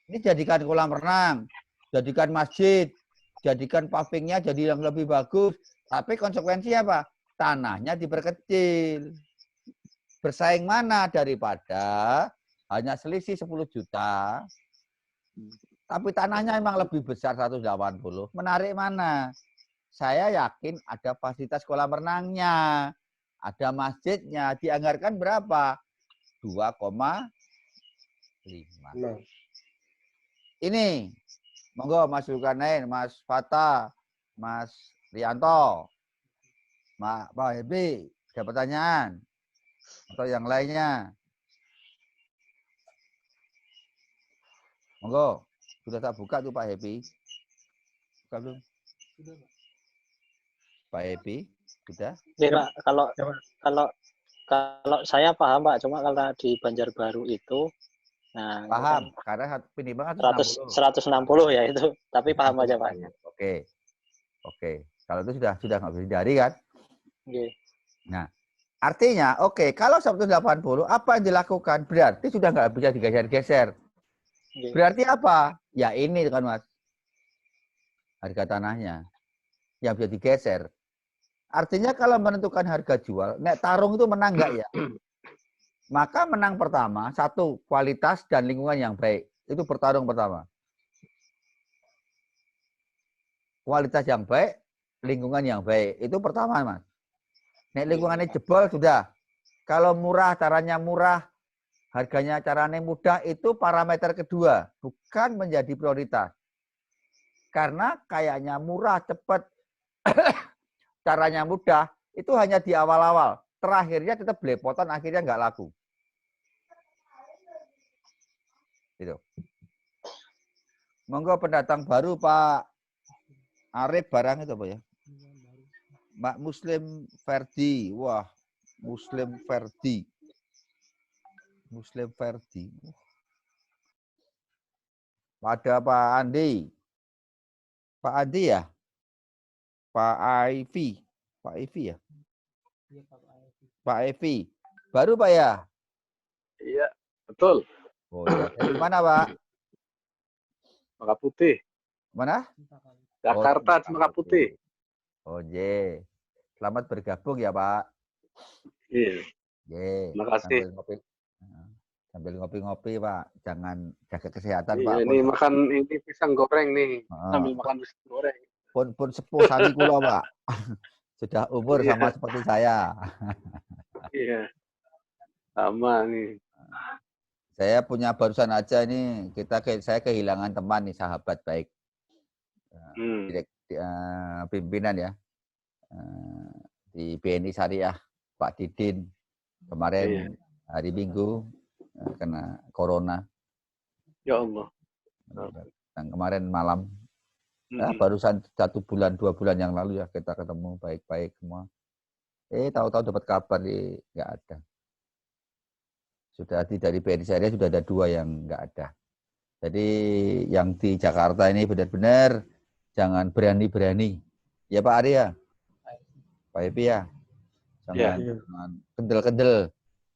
Speaker 3: Ini jadikan kolam renang, jadikan masjid, jadikan pavingnya jadi yang lebih bagus. Tapi konsekuensinya apa? Tanahnya diperkecil. Bersaing mana daripada hanya selisih 10 juta. Tapi tanahnya memang lebih besar 180. Menarik mana? Saya yakin ada fasilitas kolam renangnya. Ada masjidnya, dianggarkan berapa? 2,5. Ini, monggo Mas Zulkarnain, Mas Fata, Mas Rianto, Pak Hebi, ada pertanyaan? Atau yang lainnya? Monggo, sudah tak buka tuh Pak Hebi? Buka belum?
Speaker 4: Sudah, Pak.
Speaker 3: Pak Hebi, sudah?
Speaker 2: Nih, Pak, kalau saya paham, Pak, cuma kalau di Banjarbaru itu nah,
Speaker 3: paham, itu kan karena minimal
Speaker 2: 160 ya itu, tapi paham aja, Pak.
Speaker 3: Oke. Kalau itu sudah nggak bisa dihindari kan?
Speaker 2: Oke.
Speaker 3: Nah, artinya kalau 180 apa yang dilakukan? Berarti sudah nggak bisa digeser-geser. Berarti apa? Ya ini kan Mas. Harga tanahnya yang bisa digeser. Artinya kalau menentukan harga jual, nek tarung itu menang nggak ya? Maka menang pertama, satu, kualitas dan lingkungan yang baik. Itu bertarung pertama. Kualitas yang baik, lingkungan yang baik. Itu pertama, Mas. Nek lingkungannya jebol, sudah. Kalau murah, caranya murah, harganya caranya mudah, itu parameter kedua. Bukan menjadi prioritas. Karena kayaknya murah, cepat, caranya mudah, itu hanya di awal-awal. Terakhirnya tetap belepotan, akhirnya nggak laku. Gitu. Monggo pendatang baru Pak Arif barang itu apa ya? Mbak Muslim Ferdi. Wah, Muslim Ferdi. Muslim Ferdi. Ada Pak Andi. Pak Andi ya? Pak Aifi. Pak Aifi ya? Pak Aifi. Baru Pak ya?
Speaker 5: Iya, betul.
Speaker 3: Oh iya. Dari mana Pak?
Speaker 5: Maka Putih.
Speaker 3: Mana?
Speaker 5: Jakarta,
Speaker 3: Oh,
Speaker 5: Maka Putih.
Speaker 3: Oh je. Selamat bergabung ya Pak.
Speaker 5: Iya.
Speaker 3: Je.
Speaker 5: Terima kasih.
Speaker 3: Sambil ngopi-ngopi Pak. Jangan jaga kesehatan
Speaker 5: Iya,
Speaker 3: Pak.
Speaker 5: ini makan ini pisang goreng nih. Sambil makan pisang goreng.
Speaker 3: Pun sepuh sami kula Pak. Sudah umur sama seperti saya.
Speaker 5: Iya. Sama nih.
Speaker 3: Saya punya barusan aja ini saya kehilangan teman nih, sahabat baik. Pimpinan ya. Di BNI Syariah, Pak Didin. Kemarin hari Minggu kena corona.
Speaker 5: Ya Allah.
Speaker 3: Dan kemarin malam. Barusan 1 bulan, 2 bulan yang lalu ya kita ketemu baik-baik semua. Tahu-tahu dapat kabar nggak ada. Sudah dari BNI Syariah sudah ada 2 yang nggak ada. Jadi yang di Jakarta ini benar-benar jangan berani-berani. Ya Pak Arya, Pak Epi ya. Jangan kendel-kendel.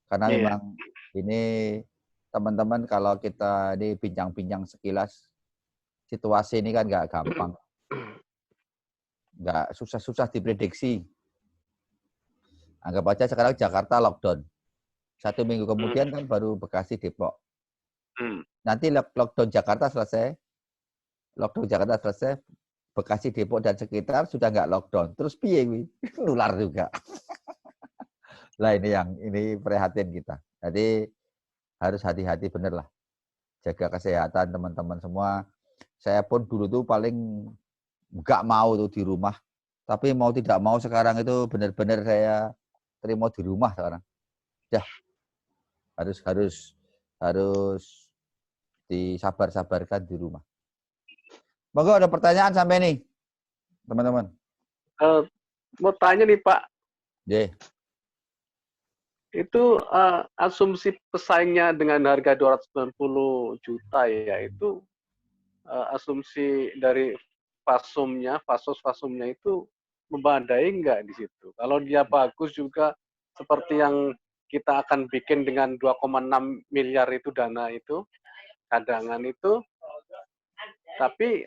Speaker 3: Karena memang ini teman-teman kalau kita ini bincang-bincang sekilas, situasi ini kan nggak gampang. Nggak susah-susah diprediksi. Anggap aja sekarang Jakarta lockdown. 1 minggu kemudian kan baru Bekasi, Depok. Nanti lockdown Jakarta selesai, Bekasi, Depok dan sekitar sudah nggak lockdown. Terus piye nular juga. Lah ini prihatin kita. Jadi harus hati-hati bener lah. Jaga kesehatan teman-teman semua. Saya pun dulu tuh paling nggak mau tuh di rumah. Tapi mau tidak mau sekarang itu benar-benar saya terima di rumah sekarang. Ya. Harus disabar-sabarkan di rumah. Monggo ada pertanyaan sampai nih, teman-teman.
Speaker 5: Mau tanya nih Pak. Itu asumsi pesaingnya dengan harga 290 juta ya, itu asumsi dari fasumnya itu membandai nggak di situ? Kalau dia bagus juga seperti yang kita akan bikin dengan 2,6 miliar itu dana itu, cadangan itu, tapi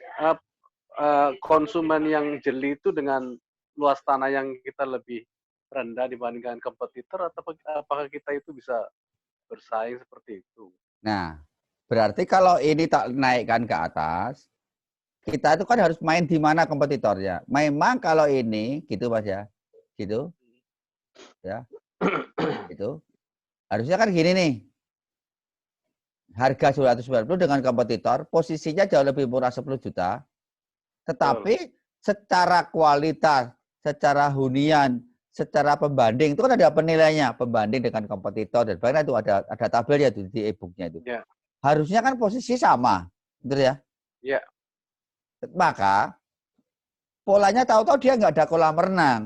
Speaker 5: konsumen yang jeli itu dengan luas tanah yang kita lebih rendah dibandingkan kompetitor, atau apakah kita itu bisa bersaing seperti itu?
Speaker 3: Nah, berarti kalau ini tak naikkan ke atas, kita itu kan harus main di mana kompetitornya. Memang kalau ini, gitu Mas ya, gitu, ya, itu harusnya kan gini nih, harga 190 dengan kompetitor, posisinya jauh lebih murah 10 juta, tetapi secara kualitas, secara hunian, secara pembanding, itu kan ada penilaiannya, pembanding dengan kompetitor, dan bahkan itu ada tabelnya di e-booknya itu.
Speaker 5: Ya.
Speaker 3: Harusnya kan posisi sama, betul ya?
Speaker 5: Iya.
Speaker 3: Maka polanya tahu-tahu dia nggak ada kolam renang.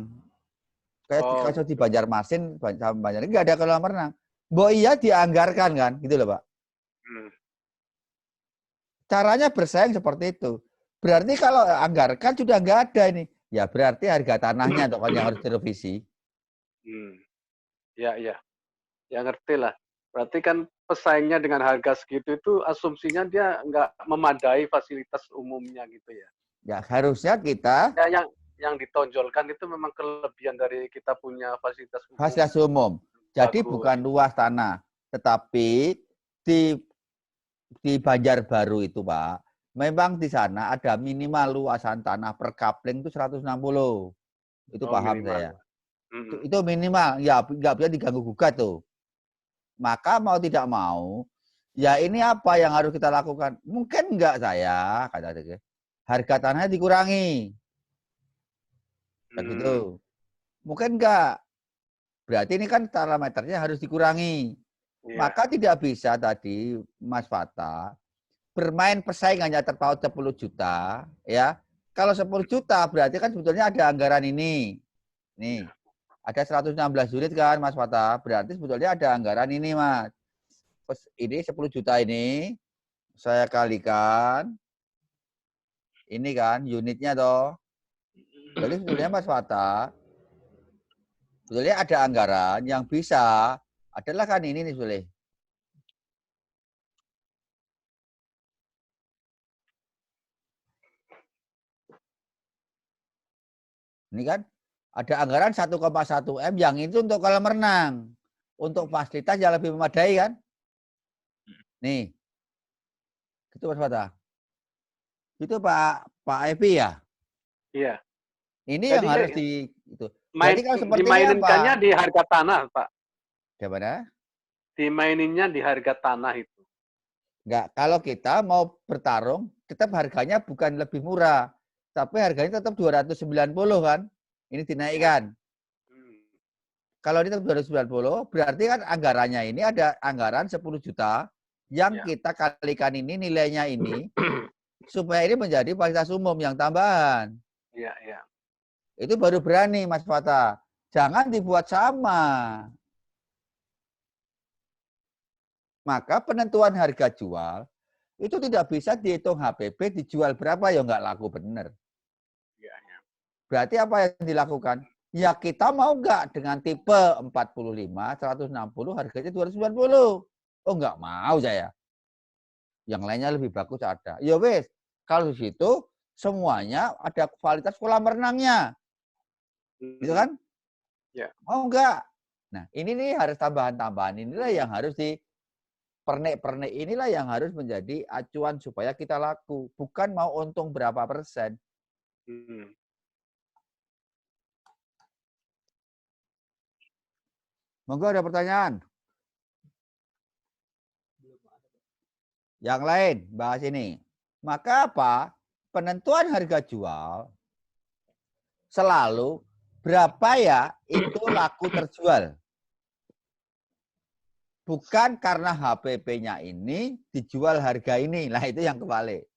Speaker 3: Kayak kasus di Banjarmasin, Banjarmasin nggak ada kolam renang. Mbok iya dianggarkan kan, gitu loh Pak. Caranya bersaing seperti itu. Berarti kalau anggarkan sudah nggak ada ini, ya berarti harga tanahnya atau yang harus direvisi.
Speaker 5: Ya ngerti lah. Berarti kan pesaingnya dengan harga segitu itu asumsinya dia nggak memadai fasilitas umumnya gitu ya.
Speaker 3: Ya harusnya kita
Speaker 5: yang ditonjolkan itu memang kelebihan dari kita punya fasilitas umum.
Speaker 3: Fasilitas umum. Jadi
Speaker 5: Bagus.
Speaker 3: bukan luas tanah, tetapi di Banjarbaru itu, Pak, memang di sana ada minimal luasan tanah per kapling itu 160. Itu paham
Speaker 5: minimal.
Speaker 3: saya. Itu minimal, ya nggak bisa diganggu gugat tuh. Maka mau tidak mau, ya ini apa yang harus kita lakukan? Mungkin enggak saya, kata dia, harga tanahnya dikurangi. Begitu. Mungkin enggak. Berarti ini kan parameternya harus dikurangi.
Speaker 5: Iya.
Speaker 3: Maka tidak bisa tadi Mas Fata bermain pesaing hanya terpaut 10 juta, ya. Kalau 10 juta berarti kan sebetulnya ada anggaran ini. Nih, ada 116 unit kan Mas Fata. Berarti sebetulnya ada anggaran ini, Mas. Ini 10 juta ini saya kalikan. Ini kan unitnya toh. Jadi sebetulnya Mas Fata, sebetulnya ada anggaran yang bisa adalah kan ini nih Sule. Ini kan ada anggaran 1,1 M yang itu untuk kolam renang. Untuk fasilitas yang lebih memadai kan. Nih. Gitu Mas Fata. Itu Pak Evi ya?
Speaker 5: Iya.
Speaker 3: Ini
Speaker 5: Jadi
Speaker 3: yang harus di itu. Jadi kalau seperti ini
Speaker 5: dimaininkannya
Speaker 3: apa?
Speaker 5: di harga tanah, Pak.
Speaker 3: Gimana?
Speaker 5: Dimaininnya di harga tanah itu.
Speaker 3: Enggak, kalau kita mau bertarung, tetap harganya bukan lebih murah. Tapi harganya tetap 290 kan? Ini dinaikkan. Kalau ini tetap 290, berarti kan anggarannya ini ada anggaran 10 juta yang kita kalikan ini nilainya ini supaya ini menjadi fasilitas umum yang tambahan.
Speaker 5: Iya, iya.
Speaker 3: Itu baru berani Mas Fata. Jangan dibuat sama. Maka penentuan harga jual itu tidak bisa dihitung HPP dijual berapa ya nggak laku benar.
Speaker 5: Iya, iya.
Speaker 3: Berarti apa yang dilakukan? Ya kita mau nggak dengan tipe 45, 160 harganya 290. Oh nggak mau saya. Yang lainnya lebih bagus ada. Ya wes, kalau di situ semuanya ada kualitas kolam renangnya. Gitu kan?
Speaker 5: Ya.
Speaker 3: Mau nggak? Nah ini nih harus tambahan-tambahan. Inilah yang harus di pernik-pernik inilah yang harus menjadi acuan supaya kita laku. Bukan mau untung berapa persen. Monggo ada pertanyaan? Yang lain bahas ini. Maka apa? Penentuan harga jual selalu berapa ya itu laku terjual. Bukan karena HPP-nya ini dijual harga ini. Lah itu yang kebalik.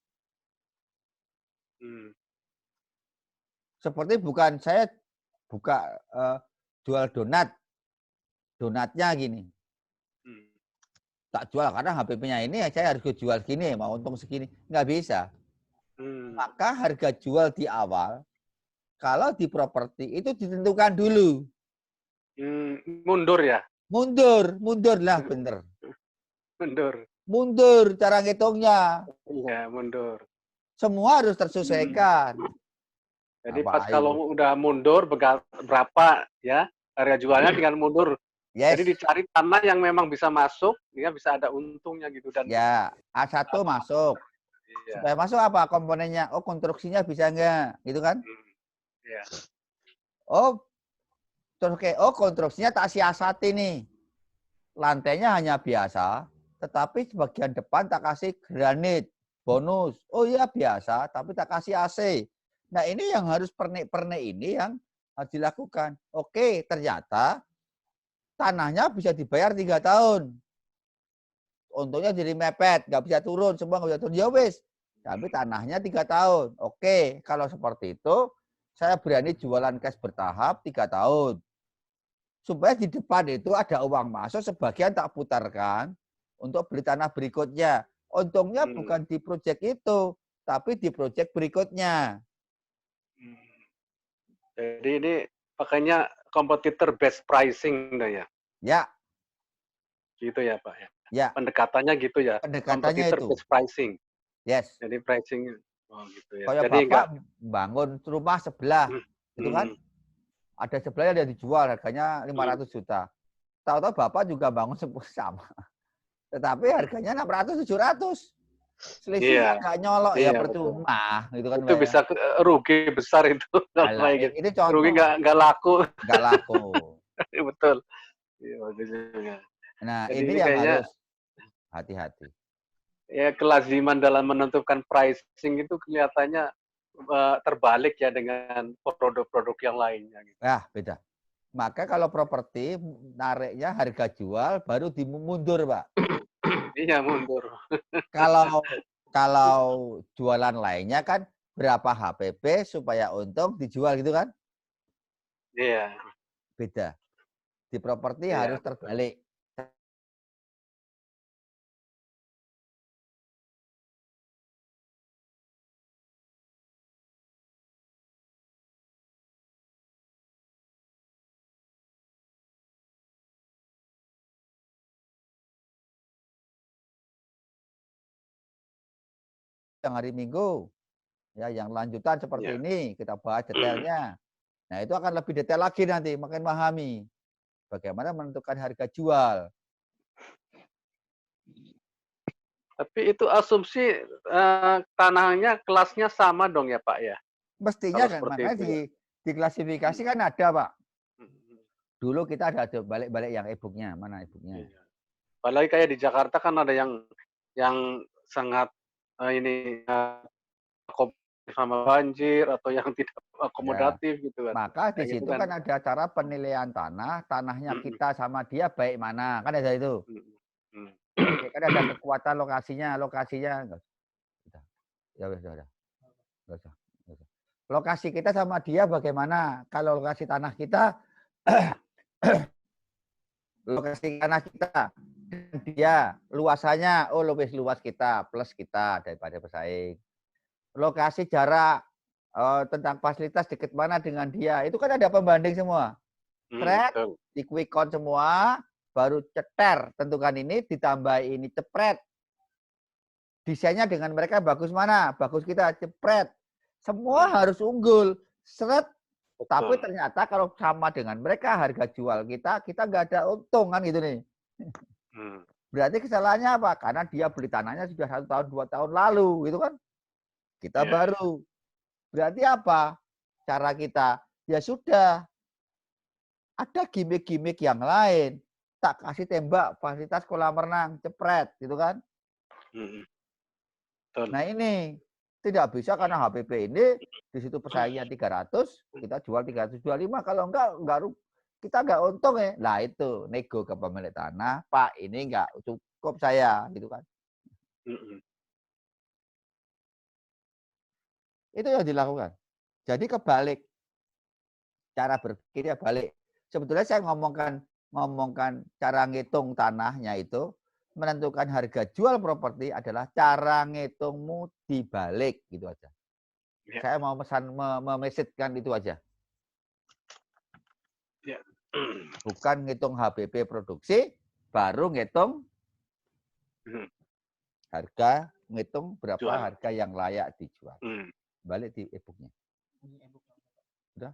Speaker 3: Seperti bukan saya buka jual donat. Donatnya gini. Tak jual karena HPP-nya ini saya harus jual gini, mau untung segini. Nggak bisa. Maka harga jual di awal, kalau di properti itu ditentukan dulu.
Speaker 5: Mundur ya?
Speaker 3: Mundur lah bener. Mundur cara ngitungnya.
Speaker 5: Iya, mundur.
Speaker 3: Semua harus tersesuaikan.
Speaker 5: Jadi pas kalau udah mundur berapa ya harga jualnya tinggal mundur.
Speaker 3: Yes.
Speaker 5: Jadi dicari tanah yang memang bisa masuk, ya bisa ada untungnya gitu dan.
Speaker 3: Ya, A1 masuk. Iya. Supaya masuk apa komponennya? Oh, konstruksinya bisa enggak? Gitu kan?
Speaker 5: Iya.
Speaker 3: Oh, terus kayak konstruksinya tak siasati nih. Lantainya hanya biasa, tetapi sebagian depan tak kasih granit, bonus. Oh iya biasa, tapi tak kasih AC. Nah, ini yang harus pernik-pernik ini yang harus dilakukan. Oke, ternyata tanahnya bisa dibayar 3 tahun. Untungnya jadi mepet, nggak bisa turun, semua nggak bisa turun. Ya wis, tapi tanahnya 3 tahun. Oke, kalau seperti itu, saya berani jualan cash bertahap 3 tahun. Supaya di depan itu ada uang masuk, sebagian tak putarkan untuk beli tanah berikutnya. Untungnya bukan di proyek itu, tapi di proyek berikutnya.
Speaker 5: Jadi ini pakainya kompetitor best pricing ya?
Speaker 3: Ya.
Speaker 5: Gitu ya Pak ya?
Speaker 3: Ya.
Speaker 5: Pendekatannya gitu ya?
Speaker 3: Pendekatannya
Speaker 5: kompetitor
Speaker 3: itu.
Speaker 5: Best pricing.
Speaker 3: Yes.
Speaker 5: Jadi pricing Oh gitu ya.
Speaker 3: Kayak
Speaker 5: Jadi
Speaker 3: Bapak bangun rumah sebelah, itu kan?
Speaker 5: hmm,
Speaker 3: Ada sebelahnya ada dijual harganya
Speaker 5: hmm,
Speaker 3: 500 juta. Tahu-tahu Bapak juga bangun sama. Tetapi harganya 600 700. Selisihnya
Speaker 5: iya,
Speaker 3: agak nyolok ya
Speaker 5: iya betul.
Speaker 3: percuma gitu kan
Speaker 5: Itu
Speaker 3: Mbak ya.
Speaker 5: bisa rugi besar itu kalau
Speaker 3: Alah,
Speaker 5: kayak gitu.
Speaker 3: ini
Speaker 5: Rugi
Speaker 3: contoh
Speaker 5: nggak laku.
Speaker 3: nggak laku.
Speaker 5: Betul. Iya, bagus juga.
Speaker 3: Nah,
Speaker 5: Jadi
Speaker 3: ini
Speaker 5: ini
Speaker 3: yang
Speaker 5: kayaknya
Speaker 3: harus hati-hati.
Speaker 5: ya kelaziman dalam menentukan pricing itu kelihatannya terbalik ya dengan produk-produk yang lainnya. Gitu.
Speaker 3: Nah, beda. Maka kalau properti nariknya harga jual baru dimundur, Pak.
Speaker 5: Iya mundur.
Speaker 3: Kalau kalau jualan lainnya kan berapa HPP supaya untung dijual gitu kan?
Speaker 5: Iya,
Speaker 3: Beda. Di properti
Speaker 5: iya
Speaker 3: harus
Speaker 5: betul.
Speaker 3: terbalik. Yang hari Minggu, ya yang lanjutan seperti
Speaker 5: Iya.
Speaker 3: ini kita bahas detailnya. Nah, itu akan lebih detail lagi nanti, makin memahami bagaimana menentukan harga jual.
Speaker 5: Tapi itu asumsi tanahnya kelasnya sama dong ya Pak ya?
Speaker 3: Mestinya
Speaker 5: Kalau
Speaker 3: kan,
Speaker 5: seperti
Speaker 3: makanya
Speaker 5: itu ya.
Speaker 3: diklasifikasi kan ada, Pak.
Speaker 5: Hmm.
Speaker 3: Dulu kita ada balik-balik yang e-booknya, mana e-booknya?
Speaker 5: Iya. Apalagi kayak di Jakarta kan ada yang sangat ini akomodatif sama banjir atau yang tidak
Speaker 3: Ya,
Speaker 5: akomodatif gitu kan.
Speaker 3: maka di
Speaker 5: Kayak gitu
Speaker 3: situ
Speaker 5: kan.
Speaker 3: kan ada cara penilaian tanah, tanahnya
Speaker 5: Mm,
Speaker 3: kita sama dia baik mana, kan ada itu.
Speaker 5: mm, mm.
Speaker 3: Oke, kan ada kekuatan lokasinya. Enggak usah. Ya udah. Enggak usah. Lokasi kita sama dia bagaimana? Kalau lokasi tanah kita, lokasi tanah kita, dia luasannya, oh lebih luas kita, plus kita daripada pesaing. Lokasi jarak, tentang fasilitas dekat mana dengan dia, itu kan ada pembanding semua. Thread,
Speaker 5: Betul.
Speaker 3: di quick count semua, baru ceter, tentukan ini, ditambah ini, cepret. Desainnya dengan mereka bagus mana? Bagus kita, cepret. Semua harus unggul. Seret. Tapi
Speaker 5: Betul.
Speaker 3: ternyata kalau sama dengan mereka harga jual kita nggak ada untung kan gitu nih.
Speaker 5: Hmm.
Speaker 3: Berarti kesalahannya apa? Karena dia beli tanahnya sudah 1 tahun 2 tahun lalu gitu kan. Kita
Speaker 5: Iya, iya.
Speaker 3: baru. Berarti apa? Cara kita ya sudah ada gimmick-gimmick yang lain. Tak kasih tembak fasilitas kolam renang, cepret gitu kan.
Speaker 5: Mm, betul.
Speaker 3: Nah ini tidak bisa karena HPP ini di situ pesaingnya 300, kita jual 325. Kalau enggak kita enggak untung ya. Nah itu nego ke pemilik tanah, Pak ini enggak cukup saya gitu kan.
Speaker 5: Mm,
Speaker 3: Itu yang dilakukan. Jadi kebalik. Cara berpikirnya balik. Sebetulnya saya ngomongkan cara ngitung tanahnya itu menentukan harga jual properti adalah cara ngitungmu dibalik gitu aja.
Speaker 5: Ya.
Speaker 3: Saya mau memesitkan itu aja.
Speaker 5: Ya.
Speaker 3: Bukan ngitung HPP produksi, baru ngitung harga, ngitung berapa
Speaker 5: Jual.
Speaker 3: harga yang layak dijual.
Speaker 5: Mm.
Speaker 3: Balik di e-booknya. Udah,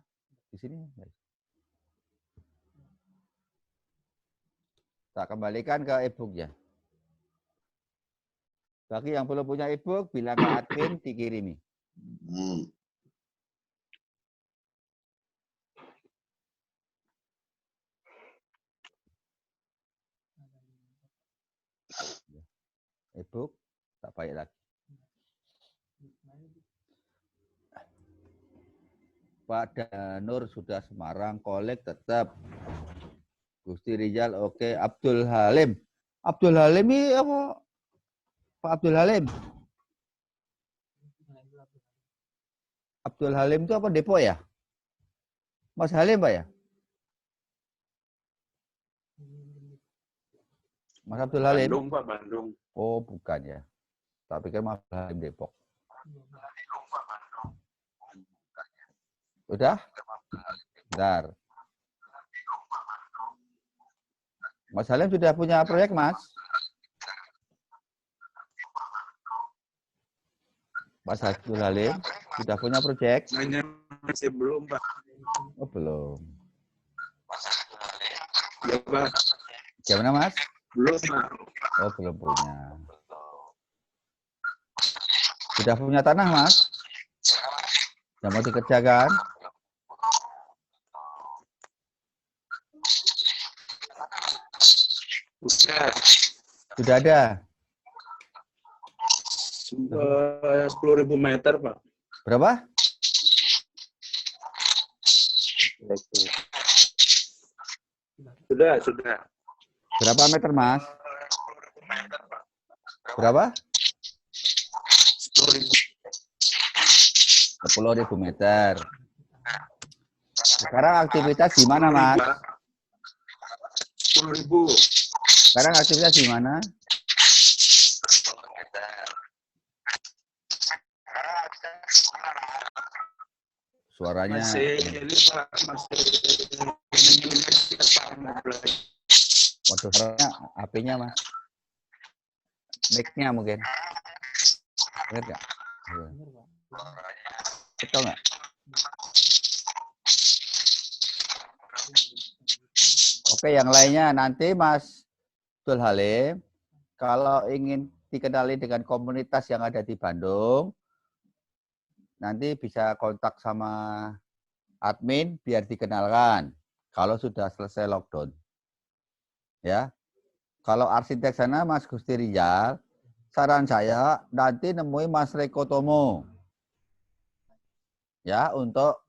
Speaker 3: di sini. Tak kembalikan ke e-booknya. Bagi yang belum punya e-book, bilang ke admin dikirimi. E-book, tak baik lagi. Pak Danur sudah Semarang, kolek tetap. Gusti Rizal oke. Abdul Halim. Abdul Halim ini apa? Pak Abdul Halim. Abdul Halim itu apa Depok ya? Mas Halim Pak ya? Mas Abdul Halim?
Speaker 5: Bandung Pak, Bandung.
Speaker 3: Oh bukan ya. Tapi kan Mas Halim Depok. Udah? Bentar. Mas Halim sudah punya proyek, Mas? Pak Saiful Halim, sudah punya proyek?
Speaker 6: Masih belum, Pak.
Speaker 3: Oh, belum.
Speaker 6: Ya, Pak.
Speaker 3: Gimana, Mas?
Speaker 6: Belum, Pak.
Speaker 3: Oh, belum punya. Sudah punya tanah, Mas? Yang mau dikerjakan? Sudah ada?
Speaker 6: 10.000 meter, Pak.
Speaker 3: Berapa?
Speaker 6: Sudah.
Speaker 3: Berapa meter, Mas? Berapa? 10.000 meter. Sekarang aktivitas di mana, Mas?
Speaker 6: 10.000.
Speaker 3: Sekarang aktivitas di mana? Suaranya
Speaker 6: Masih ini, Pak. Masih
Speaker 3: waduh, suaranya HP-nya, Mas. Mic-nya mungkin. Lihat nggak? Betul nggak? Oke, yang lainnya nanti Mas Abdul Halim, kalau ingin dikenali dengan komunitas yang ada di Bandung, nanti bisa kontak sama admin biar dikenalkan kalau sudah selesai lockdown. Ya. Kalau arsitek sana Mas Gusti Rijal, saran saya nanti nemui Mas Reko Tomo. Ya, untuk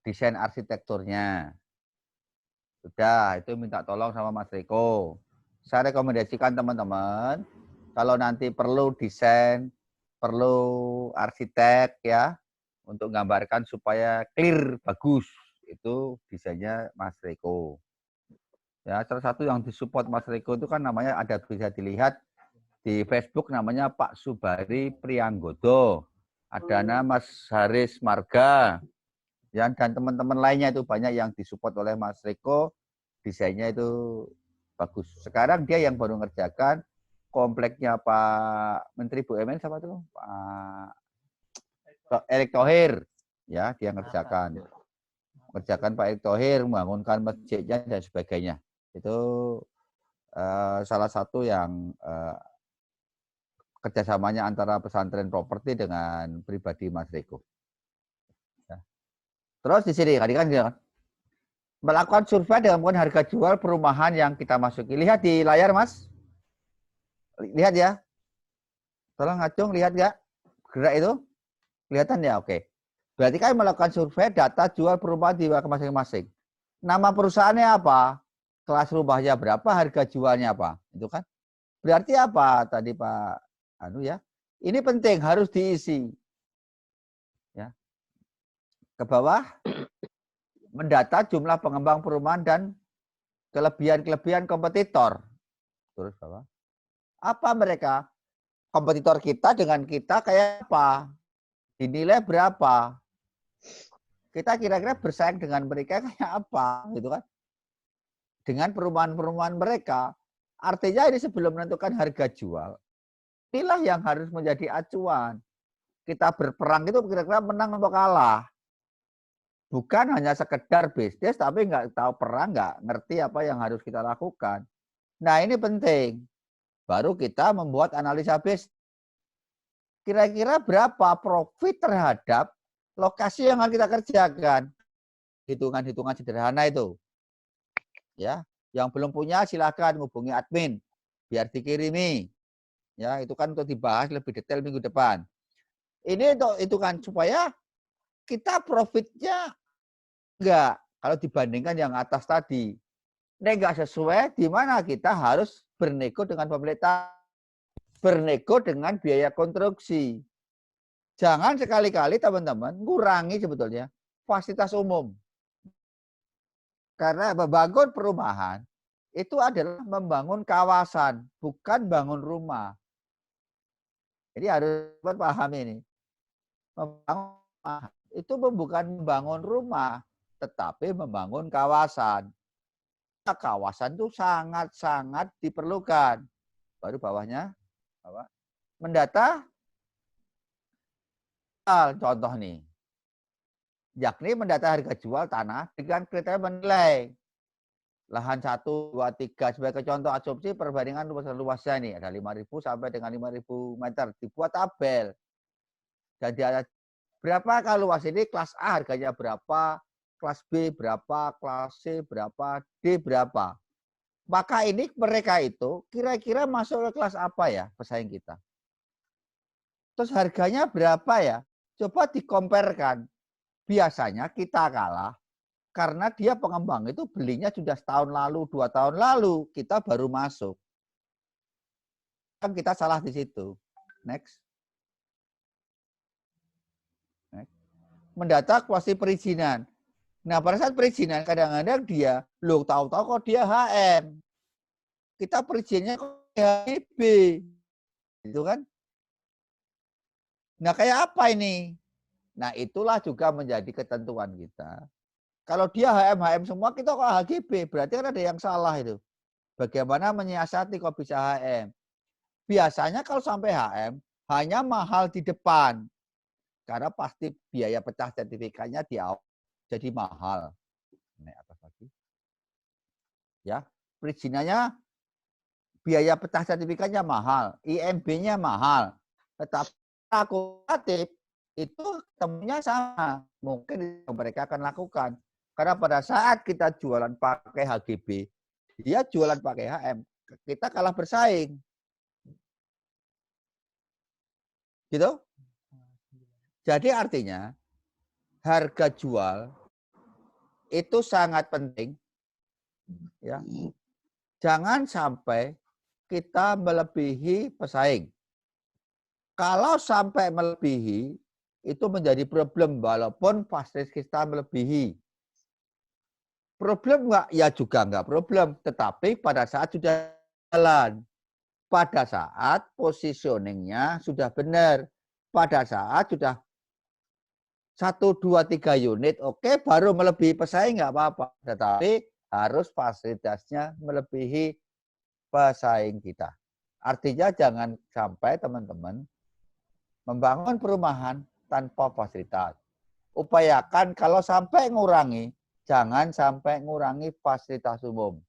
Speaker 3: desain arsitekturnya. Sudah, itu minta tolong sama Mas Reko. Saya rekomendasikan teman-teman, kalau nanti perlu desain, perlu arsitek ya, untuk gambarkan supaya clear, bagus. Itu desainnya Mas Reko. Ya, salah satu yang disupport Mas Reko itu kan namanya ada bisa dilihat di Facebook namanya Pak Subari Prianggodo. Ada nama Mas Haris Marga. Ya, dan teman-teman lainnya itu banyak yang disupport oleh Mas Reko. Desainnya itu bagus. Sekarang dia yang baru ngerjakan kompleknya Pak Menteri BUMN siapa tuh? Pak Erick Thohir. Ya, dia ngerjakan. Mengerjakan Pak Erick Thohir, membangunkan masjidnya dan sebagainya. Itu salah satu yang kerjasamanya antara pesantren properti dengan pribadi Mas Reko. Ya. Terus di sini tadi kan melakukan survei dengan menggunakan harga jual perumahan yang kita masuki. Lihat di layar, Mas. Lihat ya. Tolong ngacung, lihat nggak? Gerak itu? Kelihatan ya? Oke. Berarti kan melakukan survei data jual perumahan di masing-masing. Nama perusahaannya apa? Kelas rumahnya berapa? Harga jualnya apa? Itu kan. Berarti apa tadi Pak Anu ya? Ini penting, harus diisi. Ya. Ke bawah. Mendata jumlah pengembang perumahan dan kelebihan-kelebihan kompetitor. Terus bawah. Apa mereka? Kompetitor kita dengan kita kayak apa? Dinilai berapa? Kita kira-kira bersaing dengan mereka kayak apa? Gitu kan? Dengan perumahan-perumahan mereka. Artinya ini sebelum menentukan harga jual, inilah yang harus menjadi acuan. Kita berperang itu kira-kira menang atau kalah. Bukan hanya sekedar bisnis, tapi nggak tahu perang, nggak ngerti apa yang harus kita lakukan. Nah ini penting. Baru kita membuat analisa bisnis. Kira-kira berapa profit terhadap lokasi yang akan kita kerjakan. Hitungan-hitungan sederhana itu. Ya, yang belum punya silakan hubungi admin biar dikirimi. Ya, itu kan untuk dibahas lebih detail minggu depan. Ini untuk hitungan supaya kita profitnya enggak kalau dibandingkan yang atas tadi. Ini enggak sesuai, di mana kita harus bernego dengan pemerintah, bernego dengan biaya konstruksi. Jangan sekali-kali teman-teman kurangi sebetulnya fasilitas umum. Karena membangun perumahan itu adalah membangun kawasan, bukan bangun rumah. Jadi harus paham ini. Membangun itu bukan membangun rumah, tetapi membangun kawasan. Kawasan itu sangat-sangat diperlukan. Baru bawahnya, mendata contoh nih. Yakni mendata harga jual tanah dengan kriteria menilai lahan 1, 2, 3 sebagai contoh asumsi perbandingan luasnya nih ada 5.000 sampai dengan 5.000 meter, dibuat tabel. Dan dia berapa kalau luas ini kelas A harganya berapa, kelas B berapa, kelas C berapa, D berapa. Maka ini mereka itu kira-kira masuk ke kelas apa ya pesaing kita. Terus harganya berapa ya? Coba dikomparkan. Biasanya kita kalah karena dia pengembang itu belinya sudah setahun lalu, 2 tahun lalu, kita baru masuk. Kan kita salah di situ. Next. Mendata kuasi perizinan. Nah, pada saat perizinan kadang-kadang dia, loh tahu-tahu kok dia HM. Kita perizinannya kok HB. Gitu kan? Nah, kayak apa ini? Nah, itulah juga menjadi ketentuan kita. Kalau dia HM semua, kita kok HGB. Berarti kan ada yang salah itu. Bagaimana menyiasati kok bisa HM? Biasanya kalau sampai HM, hanya mahal di depan. Karena pasti biaya pecah sertifikatnya di awal jadi mahal. Ini atas lagi. Ya, perizinannya biaya pecah sertifikatnya mahal, IMB-nya mahal. Tetapi akumulatif itu temunya sama. Mungkin mereka akan lakukan. Karena pada saat kita jualan pakai HGB, dia jualan pakai HM, kita kalah bersaing. Gitu? Jadi artinya harga jual itu sangat penting. Ya. Jangan sampai kita melebihi pesaing. Kalau sampai melebihi, itu menjadi problem walaupun fasilitas kita melebihi. Problem enggak? Ya juga enggak problem. Tetapi pada saat sudah jalan, pada saat positioningnya sudah benar, pada saat sudah 1, 2, 3 unit, oke, baru melebihi pesaing enggak apa-apa. Tetapi harus fasilitasnya melebihi pesaing kita. Artinya jangan sampai teman-teman membangun perumahan tanpa fasilitas. Upayakan kalau sampai ngurangi, jangan sampai ngurangi fasilitas umum.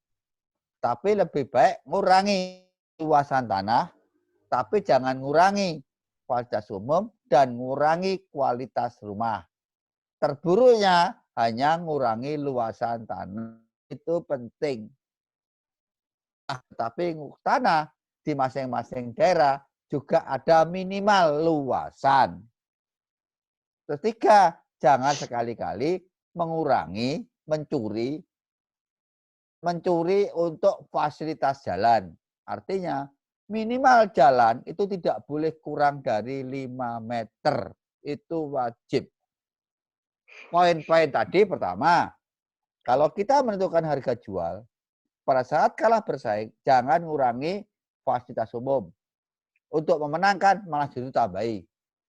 Speaker 3: Tapi lebih baik ngurangi luasan tanah, tapi jangan ngurangi fasilitas umum dan ngurangi kualitas rumah. Terburuknya hanya ngurangi luasan tanah. Itu penting. Tapi tanah di masing-masing daerah juga ada minimal luasan. Ketiga, jangan sekali-kali mengurangi, mencuri untuk fasilitas jalan. Artinya minimal jalan itu tidak boleh kurang dari 5 meter. Itu wajib. Poin-poin tadi pertama, kalau kita menentukan harga jual, pada saat kalah bersaing, jangan ngurangi fasilitas umum. Untuk memenangkan, malah justru tambahi.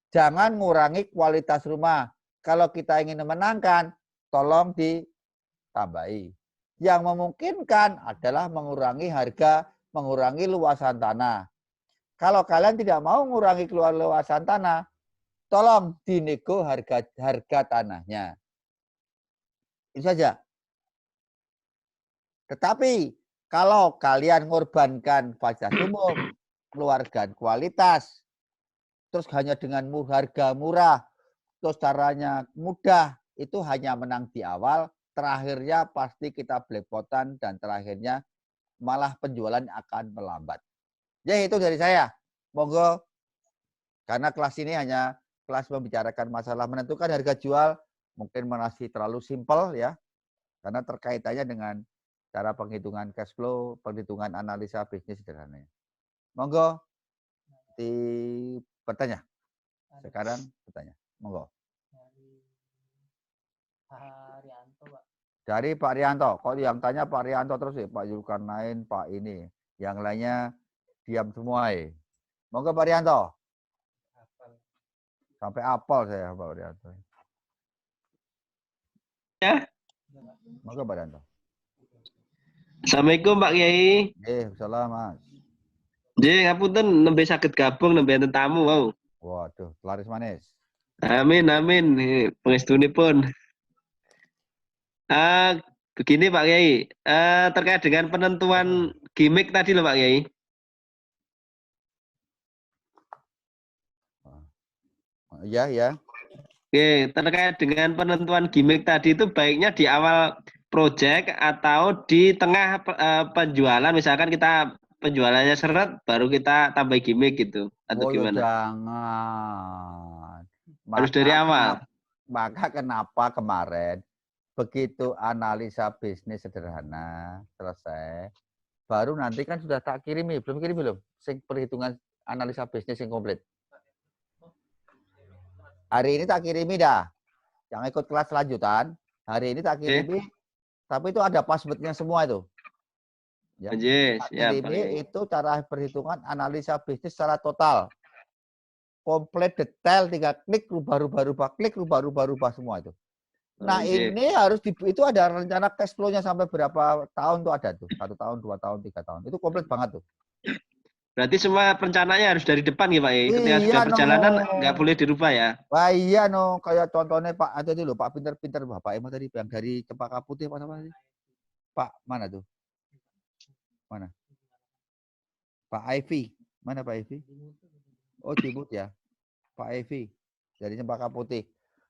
Speaker 3: Jangan ngurangi kualitas rumah. Kalau kita ingin memenangkan, tolong ditambahi. Yang memungkinkan adalah mengurangi harga, mengurangi luasan tanah. Kalau kalian tidak mau mengurangi luasan tanah, tolong dinego harga tanahnya. Itu saja. Tetapi kalau kalian mengorbankan fasilitas umum, keluarga kualitas, terus hanya dengan harga murah, terus caranya mudah, itu hanya menang di awal, terakhirnya pasti kita belepotan dan terakhirnya malah penjualan akan melambat. Ya itu dari saya. Monggo, karena kelas ini hanya kelas membicarakan masalah menentukan harga jual, mungkin masih terlalu simpel ya, karena terkaitannya dengan cara penghitungan cash flow, penghitungan analisa bisnis sederhana. Monggo, bertanya. Sekarang bertanya. Monggo. Dari Pak Rianto. Kok yang tanya Pak Rianto terus ya? Pak Zulkarnain, Pak ini. Yang lainnya diam semua ya. Monggo Pak Rianto. Sampai apal saya Pak Rianto.
Speaker 6: Ya.
Speaker 3: Monggo Pak Rianto.
Speaker 6: Assalamualaikum Pak Kiai.
Speaker 3: Salam Mas.
Speaker 6: Nggih, ngapunten nembe saged gabung nembe enten tamu wow.
Speaker 3: Waduh, laris manis.
Speaker 7: Amin, amin. Pangestunipun. Begini Pak Kiai, terkait dengan penentuan gimmick tadi loh Pak Kiai.
Speaker 3: Ya, ya.
Speaker 7: Oke, terkait dengan penentuan gimmick tadi itu baiknya di awal project atau di tengah penjualan, misalkan kita penjualannya seret, baru kita tambah gimmick gitu, atau
Speaker 3: Oh, ya
Speaker 7: gimana?
Speaker 3: jangan.
Speaker 7: Harus dari awal.
Speaker 3: Maka kenapa kemarin begitu analisa bisnis sederhana selesai, baru nanti kan sudah tak kirimi, belum? Perhitungan analisa bisnis yang komplit. Hari ini tak kirimi dah. Yang ikut kelas lanjutan, hari ini tak kirimi, tapi itu ada passwordnya semua itu. Ya.
Speaker 7: Yes,
Speaker 3: Tak
Speaker 7: ya,
Speaker 3: kirimi itu cara perhitungan analisa bisnis secara total. Komplit detail, tinggal klik, rubah-rubah, klik, rubah-rubah semua itu. Nah, ini harus itu ada rencana cash flow-nya sampai berapa tahun tuh ada tuh. 1 tahun, 2 tahun, 3 tahun. Itu komplit banget tuh.
Speaker 7: Berarti semua perencanaannya harus dari depan ya Pak? Ketika
Speaker 3: Iya,
Speaker 7: sudah perjalanan
Speaker 3: no.
Speaker 7: nggak boleh dirubah ya?
Speaker 3: Wah iya no, kayak contohnya Pak ada dulu Pak pinter-pinter Bapak emang tadi yang dari Cempaka Putih apa namanya? Pak mana tuh? Mana? Pak Ivy. Mana Pak Ivy? Oh Cibut ya. Pak Ivy dari Cempaka Putih.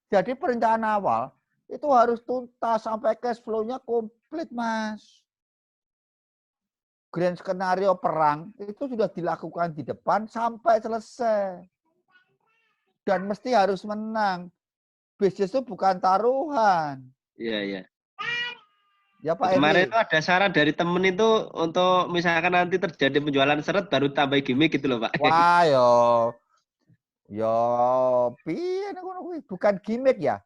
Speaker 3: Jadi perencanaan awal itu harus tuntas sampai cash flow-nya komplit, Mas. Grand skenario perang itu sudah dilakukan di depan sampai selesai. Dan mesti harus menang. Bisnis itu bukan taruhan.
Speaker 7: Iya, iya.
Speaker 3: Ya Pak
Speaker 7: Kemarin
Speaker 3: Evi.
Speaker 7: itu ada saran dari temen itu untuk misalkan nanti terjadi penjualan seret baru tambah gimmick gitu loh Pak.
Speaker 3: Wah yo bukan gimmick ya.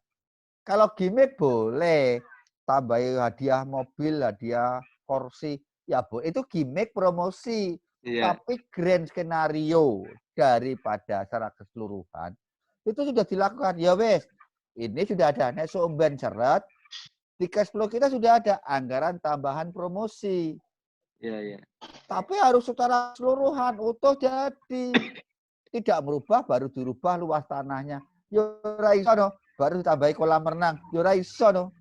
Speaker 3: Kalau gimmick boleh tambah hadiah mobil, hadiah kursi, ya Bu, itu gimmick promosi.
Speaker 7: Iya.
Speaker 3: Tapi grand skenario daripada secara keseluruhan itu sudah dilakukan. Ya wes, ini sudah ada nek somben seret. Di cash flow kita sudah ada anggaran tambahan promosi.
Speaker 7: Iya, iya.
Speaker 3: Tapi harus secara keseluruhan utuh jadi. Tidak merubah baru dirubah luas tanahnya. Yo ora iso no, baru ditambahi kolam renang. Yo ora iso no.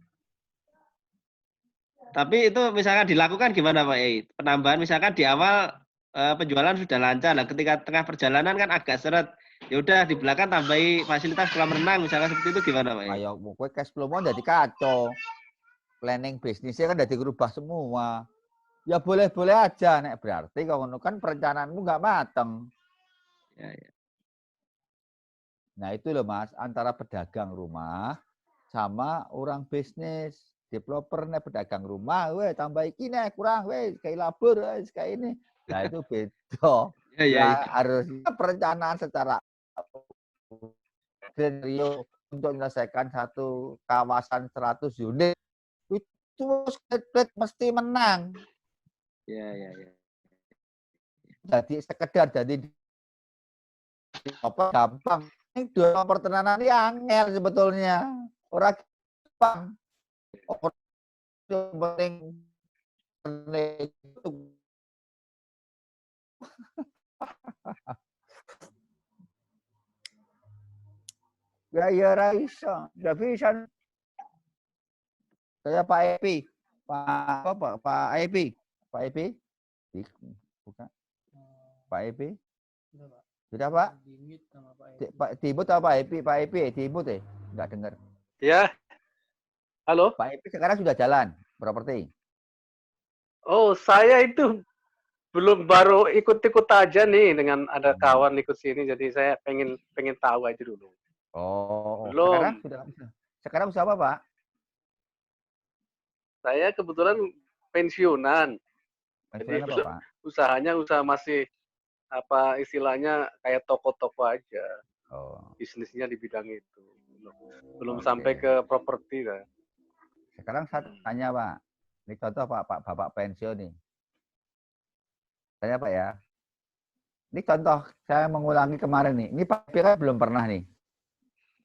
Speaker 7: Tapi itu misalkan dilakukan gimana Pak Ei? Penambahan misalkan di awal penjualan sudah lancar lah, ketika tengah perjalanan kan agak seret. Ya udah di belakang tambahi fasilitas kolam renang misalkan seperti itu gimana Pak Ei?
Speaker 3: Ayo kowe cash flow mau jadi kacau. Planning bisnisnya kan jadi berubah semua. Ya boleh-boleh aja nek berarti kalau kan perencanaanmu nggak mateng.
Speaker 7: Ya, ya.
Speaker 3: Nah itu loh Mas, antara pedagang rumah sama orang bisnis. Developer nih pedagang rumah, weh tambah iki nih kurang, weh kayak labur, kayak ini. Nah itu beda.
Speaker 7: Ya, ya,
Speaker 3: Nah,
Speaker 7: ya.
Speaker 3: harusnya perencanaan secara skenario untuk menyelesaikan satu kawasan 100 unit itu mesti menang.
Speaker 7: Ya, ya, ya.
Speaker 3: Jadi sekedar jadi apa gampang. Ini dua pertenanan ini angel sebetulnya. Orang gampang. Orang penting ya Raisa, nggak bisa. Kayak Pak Epi, Pak Epi, bukan Pak Epi, sudah Pak, Pak Tibut apa Pak Epi, Pak Tibut nggak dengar.
Speaker 5: Ya, halo.
Speaker 3: Pak Epi sekarang sudah jalan properti.
Speaker 5: Oh, saya itu baru ikut-ikut aja nih dengan ada kawan ikut sini, jadi saya pengen tahu aja dulu.
Speaker 3: Oh,
Speaker 5: Belum.
Speaker 3: Sekarang usaha apa Pak?
Speaker 5: Saya kebetulan pensiunan. Jadi
Speaker 3: Apa, Pak?
Speaker 5: usahanya usaha masih apa istilahnya kayak toko-toko aja.
Speaker 3: Oh.
Speaker 5: Bisnisnya di bidang itu. Belum sampai ke properti kan.
Speaker 3: Sekarang saya tanya Pak. Ini contoh Pak Bapak pensiun nih. Saya Pak ya. Ini contoh saya mengulangi kemarin nih. Ini Pak Pira belum pernah nih.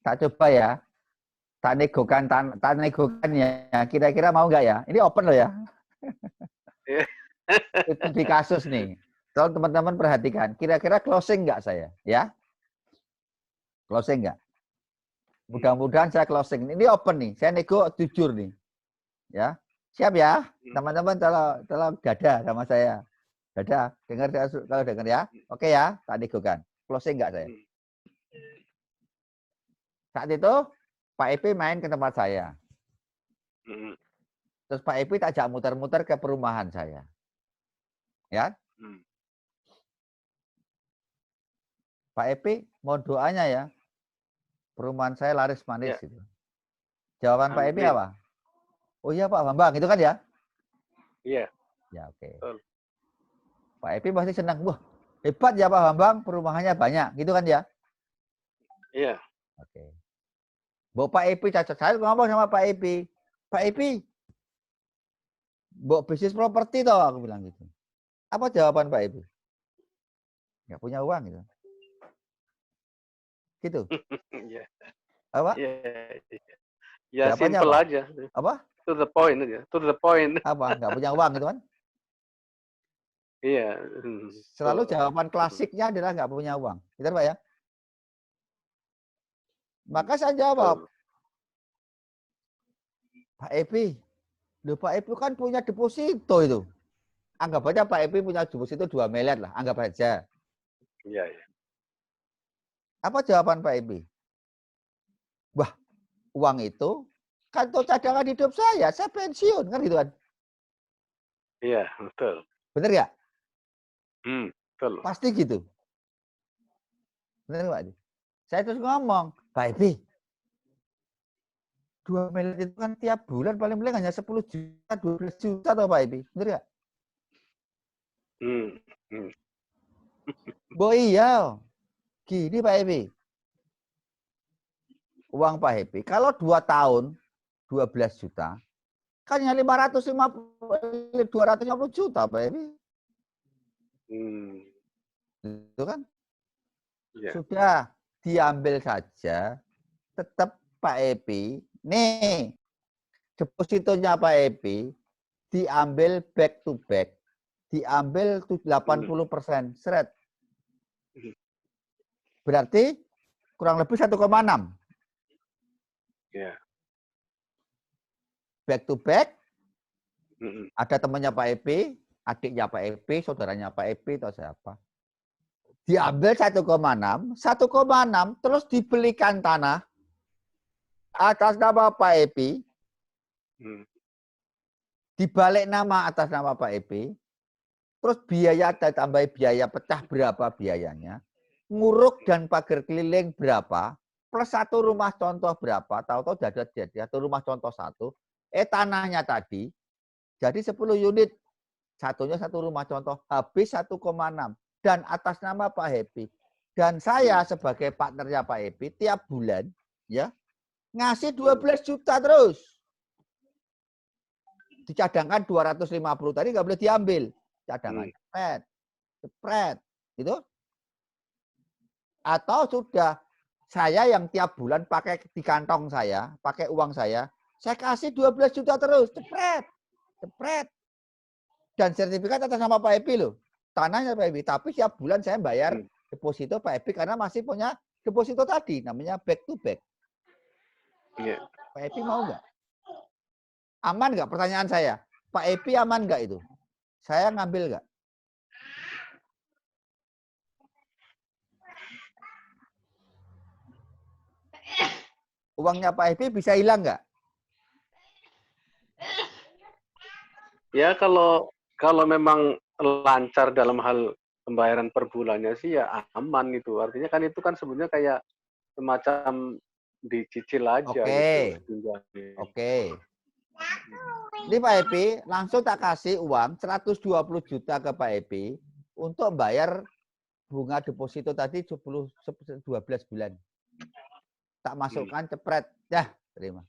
Speaker 3: Tak coba ya. Tak negokan ya. Kira-kira mau nggak ya? Ini open loh ya. Itu di kasus nih. Tolong teman-teman perhatikan. Kira-kira closing nggak saya? Ya? Closing nggak? Mudah-mudahan saya closing. Ini open nih. Saya nego jujur nih. Ya. Siap ya? Teman-teman tolong dada sama saya. Dada. Dengar kalau dengar ya. Oke ya, tak negokan. Closing enggak saya? Saat itu Pak Epi main ke tempat saya. Terus Pak Epi tak ajak muter-muter ke perumahan saya. Ya. Pak Epi mau doanya ya. Perumahan saya laris manis gitu. Jawaban Pak Epi apa? Oh iya Pak Bambang, itu kan ya?
Speaker 5: Iya.
Speaker 3: Ya oke.
Speaker 5: Betul.
Speaker 3: Pak Epi pasti senang. Wah, hebat ya Pak Bambang, perumahannya banyak, gitu kan ya?
Speaker 5: Iya.
Speaker 3: Oke. Pak Epi cacat, saya ngomong sama Pak Epi. Pak Epi, bisnis properti toh, aku bilang gitu. Apa jawaban Pak Epi? Nggak punya uang gitu. Gitu.
Speaker 5: Iya.
Speaker 3: Apa?
Speaker 5: Iya. Ya
Speaker 3: Jawabannya
Speaker 5: simple
Speaker 3: apa?
Speaker 5: aja.
Speaker 3: Apa?
Speaker 5: To the point aja. To the point.
Speaker 3: Apa? Nggak punya uang gitu kan?
Speaker 5: Iya.
Speaker 3: Selalu jawaban klasiknya adalah nggak punya uang. Gitu Pak ya? Maka saya jawab, Pak Epi, loh Pak Epi kan punya deposito itu. Anggap aja Pak Epi punya deposito 2 miliar lah, anggap aja.
Speaker 5: Iya, iya.
Speaker 3: Apa jawaban Pak Epi? Wah, uang itu kan untuk cadangan hidup saya pensiun, kan gitu kan?
Speaker 5: Iya, betul.
Speaker 3: Bener ya?
Speaker 5: Betul.
Speaker 3: Pasti gitu. Bener Pak? Saya terus ngomong, Pak Epi, 2 miliar itu kan tiap bulan paling hanya 10 juta, 12 juta toh Pak Epi. Bener ya? Iya. Gini Pak Epi. Uang Pak Epi, kalau 2 tahun, 12 juta, kan hanya 250 juta Pak Epi. Itu kan?
Speaker 5: Yeah.
Speaker 3: Sudah diambil saja, tetap Pak Epi, nih, depositonya Pak Epi, diambil back to back, diambil 80%, seret. Berarti kurang lebih 1,6.
Speaker 5: Yeah.
Speaker 3: Back to back, ada temannya Pak Epi, adiknya Pak Epi, saudaranya Pak Epi, atau siapa. Diambil 1,6, terus dibelikan tanah atas nama Pak Epi, dibalik nama atas nama Pak Epi, terus biaya ditambah biaya pecah berapa biayanya, nguruk dan pagar keliling berapa, plus 1 rumah contoh berapa, tahu-tahu jadi 1 rumah contoh 1, tanahnya tadi, jadi 10 unit, satunya 1 rumah contoh, habis 1,6, dan atas nama Pak Epi. Dan saya sebagai partnernya Pak Epi, tiap bulan, ya, ngasih 12 juta terus. Dicadangkan 250 tadi nggak boleh diambil. Cadangan, spread, gitu. Atau sudah saya yang tiap bulan pakai di kantong saya, pakai uang saya kasih 12 juta terus, spread. Dan sertifikat atas nama Pak Epi loh. Tanahnya Pak Epi, tapi tiap bulan saya bayar deposito Pak Epi karena masih punya deposito tadi, namanya back to back.
Speaker 5: Yeah.
Speaker 3: Pak Epi mau nggak? Aman nggak pertanyaan saya? Pak Epi aman nggak itu? Saya ngambil nggak? Uangnya Pak Epi bisa hilang nggak?
Speaker 5: Ya kalau memang lancar dalam hal pembayaran per bulannya sih ya aman itu. Artinya kan itu kan sebenarnya kayak semacam dicicil aja gitu.
Speaker 3: Oke. Ini Pak Epi langsung tak kasih uang 120 juta ke Pak Epi untuk bayar bunga deposito tadi 12 bulan. Tak masukkan cepret. Ya, terima.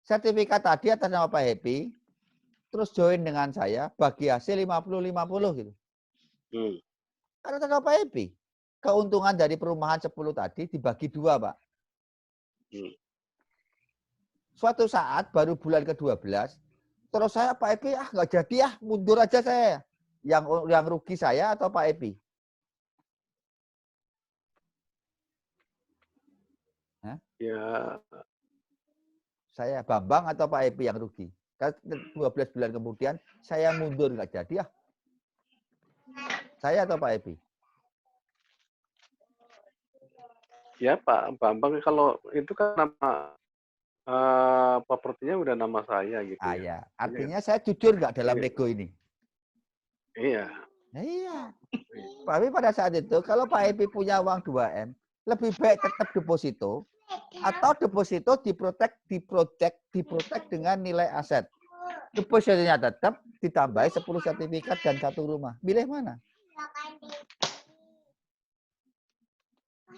Speaker 3: Sertifikat tadi atas nama Pak Epi, terus join dengan saya, bagi hasil 50-50 gitu. Karena atas nama Pak Epi. Keuntungan dari perumahan 10 tadi dibagi 2, Pak. Suatu saat, baru bulan ke-12, terus saya, Pak Epi, nggak jadi mundur aja saya. Yang rugi saya atau Pak Epi?
Speaker 5: Ya,
Speaker 3: Saya Bambang atau Pak Epi yang rugi? Kan 12 bulan kemudian saya mundur nggak jadi ya. Saya atau Pak Epi?
Speaker 5: ya Pak Bambang, kalau itu kan nama propertinya udah nama saya gitu
Speaker 3: Ah
Speaker 5: ya.
Speaker 3: ya, artinya saya jujur nggak dalam
Speaker 5: Iya.
Speaker 3: nego ini?
Speaker 5: Iya.
Speaker 3: Nah, iya. Tapi pada saat itu kalau Pak Epi punya uang 2M, lebih baik tetap deposito atau deposito diprotek dengan nilai aset. Depositonya tetap ditambahi 10 sertifikat dan 1 rumah. Milih mana?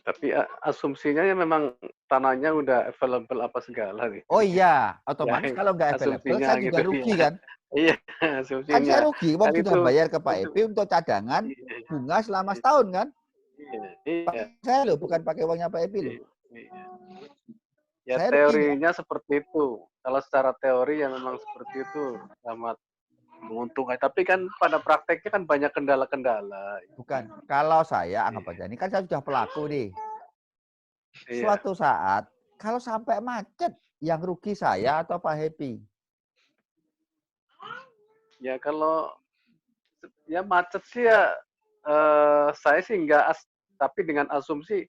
Speaker 5: Tapi asumsinya ya memang tanahnya udah available apa segala nih.
Speaker 3: Oh iya, otomatis
Speaker 5: Ya,
Speaker 3: kalau nggak available
Speaker 5: asumsinya
Speaker 3: saya juga
Speaker 5: gitu,
Speaker 3: rugi
Speaker 5: ya.
Speaker 3: kan?
Speaker 5: Iya,
Speaker 3: Kan
Speaker 5: asumsinya.
Speaker 3: saya rugi,
Speaker 5: Kan
Speaker 3: wong sudah
Speaker 5: itu
Speaker 3: bayar ke Pak Epi untuk cadangan
Speaker 5: iya,
Speaker 3: bunga selama setahun kan?
Speaker 5: iya,
Speaker 3: Saya loh, bukan pakai uangnya Pak Epi loh.
Speaker 5: iya. Ya
Speaker 3: Saya rugi nggak?
Speaker 5: teorinya seperti itu. Kalau secara teori ya memang seperti itu, amat menguntungkan. Tapi kan pada prakteknya kan banyak kendala-kendala.
Speaker 3: Bukan. Kalau saya anggap aja, ini kan saya sudah pelaku nih.
Speaker 5: Iya.
Speaker 3: Suatu saat, kalau sampai macet, yang rugi saya atau Pak Happy?
Speaker 5: Ya kalau ya macet sih ya saya sih enggak, tapi dengan asumsi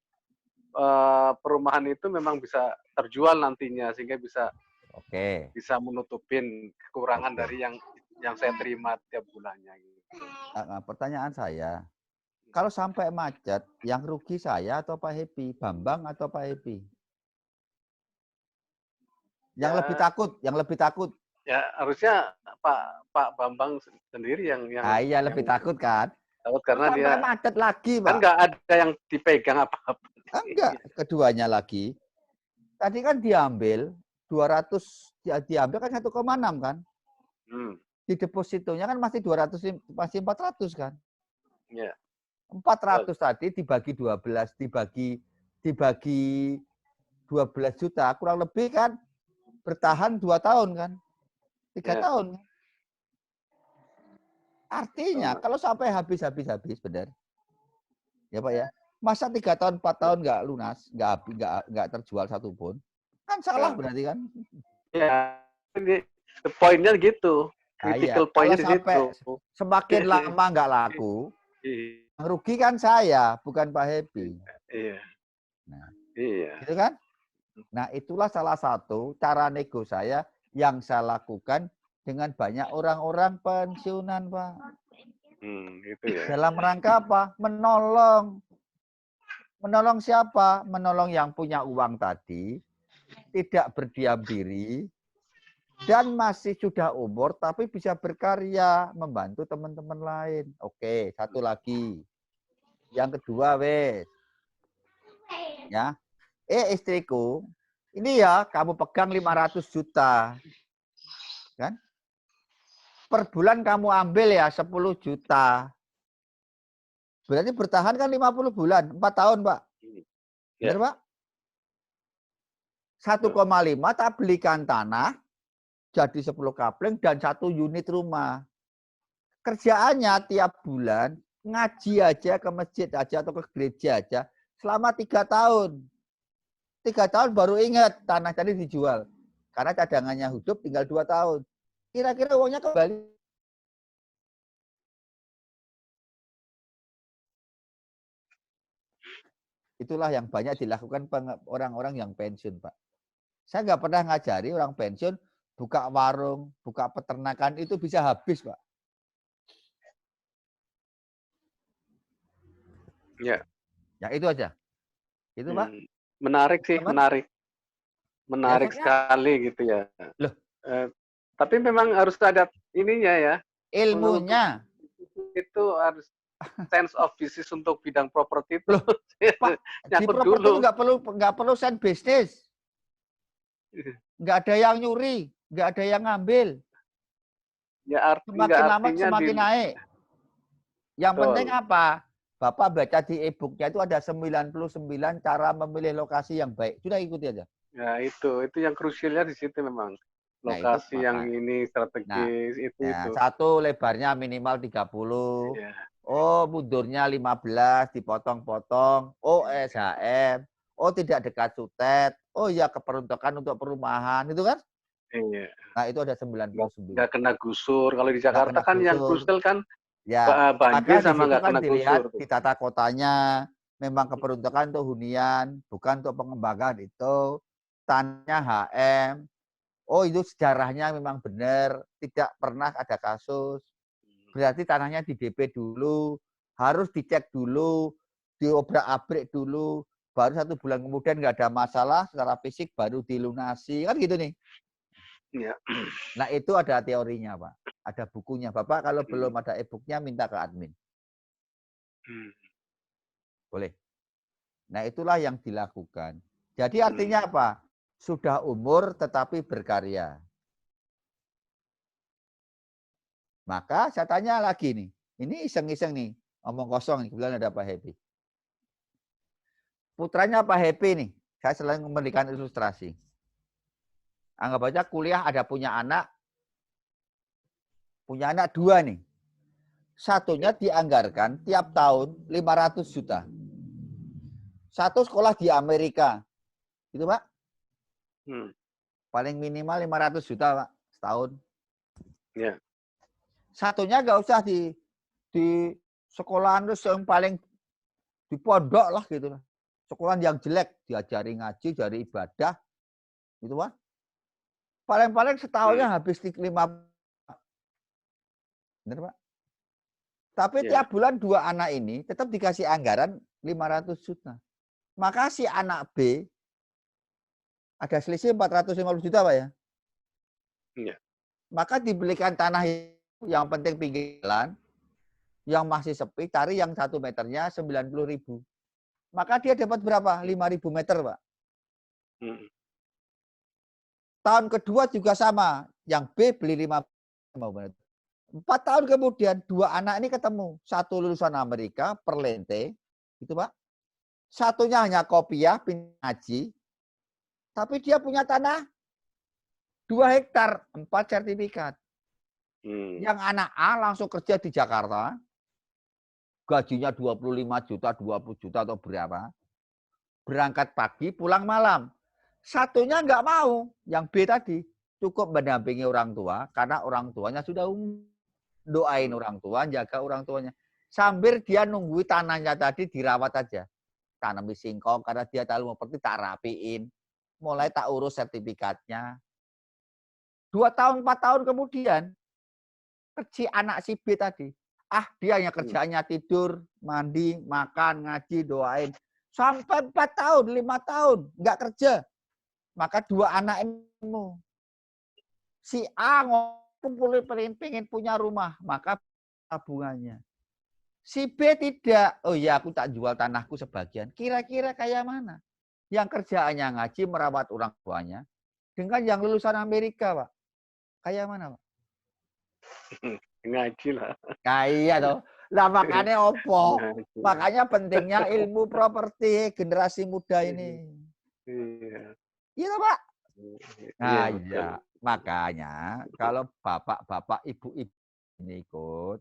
Speaker 5: perumahan itu memang bisa terjual nantinya sehingga
Speaker 3: Oke.
Speaker 5: bisa menutupin kekurangan dari yang saya terima tiap bulannya. Gitu.
Speaker 3: Nah, pertanyaan saya, kalau sampai macet, yang rugi saya atau Pak Happy? Bambang atau Pak Happy? Yang
Speaker 5: Ya,
Speaker 3: lebih takut.
Speaker 5: Ya harusnya Pak Bambang sendiri yang
Speaker 3: Iya, lebih takut kan?
Speaker 5: Takut karena
Speaker 3: sampai
Speaker 5: dia
Speaker 3: macet lagi, Pak.
Speaker 5: Kan nggak ada yang dipegang apa-apa.
Speaker 3: Enggak, keduanya lagi. Tadi kan diambil 200, diambil kan 1,6 kan? Di depositonya kan masih 200, masih 400 kan?
Speaker 5: Iya.
Speaker 3: 400 tadi dibagi 12, dibagi 12 juta, kurang lebih kan bertahan 2 tahun kan? 3 tahun. Artinya kalau sampai habis benar. Ya Pak ya. Masa 3 tahun, 4 tahun nggak lunas, nggak terjual satupun, kan salah berarti kan?
Speaker 5: Ya, poinnya gitu. Critical point di situ.
Speaker 3: Semakin lama nggak laku, yang rugi kan saya, bukan Pak Happy.
Speaker 5: Iya.
Speaker 3: Nah,
Speaker 5: iya.
Speaker 3: Gitu kan? Nah, itulah salah satu cara nego saya yang saya lakukan dengan banyak orang-orang pensiunan, Pak.
Speaker 5: Gitu ya.
Speaker 3: Dalam rangka apa? Menolong. Menolong siapa? Menolong yang punya uang tadi, tidak berdiam diri, dan masih sudah umur, tapi bisa berkarya, membantu teman-teman lain. Oke, satu lagi. Yang kedua, wes. Ya. Istriku, ini ya, kamu pegang 500 juta. Kan? Per bulan kamu ambil ya 10 juta. Berarti bertahan kan 50 bulan, 4 tahun, Pak. Benar, Pak? 1,5 tak belikan tanah, jadi 10 kapling dan 1 unit rumah. Kerjaannya tiap bulan, ngaji aja ke masjid aja atau ke gereja aja, selama 3 tahun. 3 tahun baru ingat tanah tadi dijual. Karena cadangannya hidup tinggal 2 tahun. Kira-kira uangnya kembali. Itulah yang banyak dilakukan orang-orang yang pensiun, Pak. Saya nggak pernah ngajari orang pensiun buka warung, buka peternakan itu bisa habis, Pak.
Speaker 5: Ya.
Speaker 3: Ya itu aja. Itu, Pak.
Speaker 5: Menarik sih, menarik. Menarik sekali gitu ya.
Speaker 3: Loh.
Speaker 5: Tapi memang harus ada ininya ya.
Speaker 3: Ilmunya.
Speaker 5: Itu harus sense of business untuk bidang properti itu.
Speaker 3: Loh, Pak, di properti itu nggak perlu sense bisnis. Nggak ada yang nyuri, nggak ada yang ngambil.
Speaker 5: Ya,
Speaker 3: semakin lama semakin naik. Yang penting apa? Bapak baca di e-booknya itu ada 99 cara memilih lokasi yang baik. Sudah ikuti aja.
Speaker 5: Ya itu yang krusialnya di situ memang. Lokasi yang ini strategis itu.
Speaker 3: Satu lebarnya minimal 30. Ya. Oh, mundurnya 15, dipotong-potong. Oh, SHM. Oh, tidak dekat sutet. Oh ya, keperuntukan untuk perumahan itu kan.
Speaker 5: Iya.
Speaker 3: Nah, itu ada 99.
Speaker 5: Nggak kena gusur. Kalau di
Speaker 3: Nggak
Speaker 5: Jakarta
Speaker 3: kena
Speaker 5: kan yang
Speaker 3: gusur.
Speaker 5: krusial kan
Speaker 3: Ya,
Speaker 5: banjir
Speaker 3: maka di
Speaker 5: sama
Speaker 3: situ
Speaker 5: nggak
Speaker 3: kan
Speaker 5: kena
Speaker 3: dilihat
Speaker 5: gusur tuh.
Speaker 3: di tata kotanya memang keperuntukan untuk hunian, bukan untuk pengembangan itu. Tanahnya HM. Oh, itu sejarahnya memang benar, tidak pernah ada kasus. Berarti tanahnya di DP dulu, harus dicek dulu, diobrak-abrik dulu, baru 1 bulan kemudian nggak ada masalah secara fisik baru dilunasi. Kan gitu nih.
Speaker 5: Iya.
Speaker 3: Nah, itu ada teorinya, Pak. Ada bukunya. Bapak kalau belum ada e-booknya minta ke admin. Boleh. Nah, itulah yang dilakukan. Jadi artinya apa? Sudah umur tetapi berkarya. Maka saya tanya lagi nih. Ini iseng-iseng nih. Omong kosong nih. Kebetulan ada Pak Happy. Putranya Pak Happy nih. Saya selalu memberikan ilustrasi. Anggap aja kuliah ada punya anak 2 nih. Satunya dianggarkan tiap tahun 500 juta. Satu sekolah di Amerika. Gitu, Pak. Paling minimal 500 juta, Pak, setahun.
Speaker 5: Ya.
Speaker 3: Satunya nggak usah di sekolahan terus yang paling di pondok lah gitu. Sekolahan yang jelek, diajari ngaji, diajari ibadah. Gitu, Pak. Paling-paling setahunnya habis 5. Benar, Pak? Tapi tiap bulan 2 anak ini tetap dikasih anggaran 500 juta. Maka si anak B ada selisih 450 juta, Pak ya?
Speaker 5: Iya.
Speaker 3: Maka dibelikan tanah yang penting pinggir jalan, yang masih sepi, cari yang 1 meternya 90.000. Maka dia dapat berapa? 5.000 meter, Pak. Tahun kedua juga sama. Yang B beli 5 meter. 4 tahun kemudian 2 anak ini ketemu. Satu lulusan Amerika, Perlente, gitu Pak. Satunya hanya kopiah, ngaji. Tapi dia punya tanah 2 hektar, 4 sertifikat. Yang anak A langsung kerja di Jakarta. Gajinya 25 juta, 20 juta atau berapa. Berangkat pagi, pulang malam. Satunya nggak mau, yang B tadi. Cukup mendampingi orang tua, karena orang tuanya sudah doain orang tua, jaga orang tuanya. Sambil dia nunggu tanahnya tadi dirawat aja. Tanami singkong, karena dia tahu mau pergi tak rapiin. Mulai tak urus sertifikatnya. 2 tahun, 4 tahun kemudian, si anak si B tadi. Dia hanya kerjaannya tidur, mandi, makan, ngaji, doain. Sampai 4 tahun, 5 tahun, nggak kerja. Maka 2 anak ini, si A pengen punya rumah, maka tabungannya. Si B tidak, oh ya aku tak jual tanahku sebagian. Kira-kira kayak mana? Yang kerjaannya ngaji, merawat orang tuanya, dengan yang lulusan Amerika, Pak. Kayak mana, Pak?
Speaker 5: Ngaji lah.
Speaker 3: Iya toh. Lah makanya opo? Makanya pentingnya ilmu properti generasi muda ini.
Speaker 5: Iya.
Speaker 3: Iya, Pak. Nah,
Speaker 5: Iya,
Speaker 3: iya. Makanya kalau bapak-bapak, ibu-ibu ini ikut,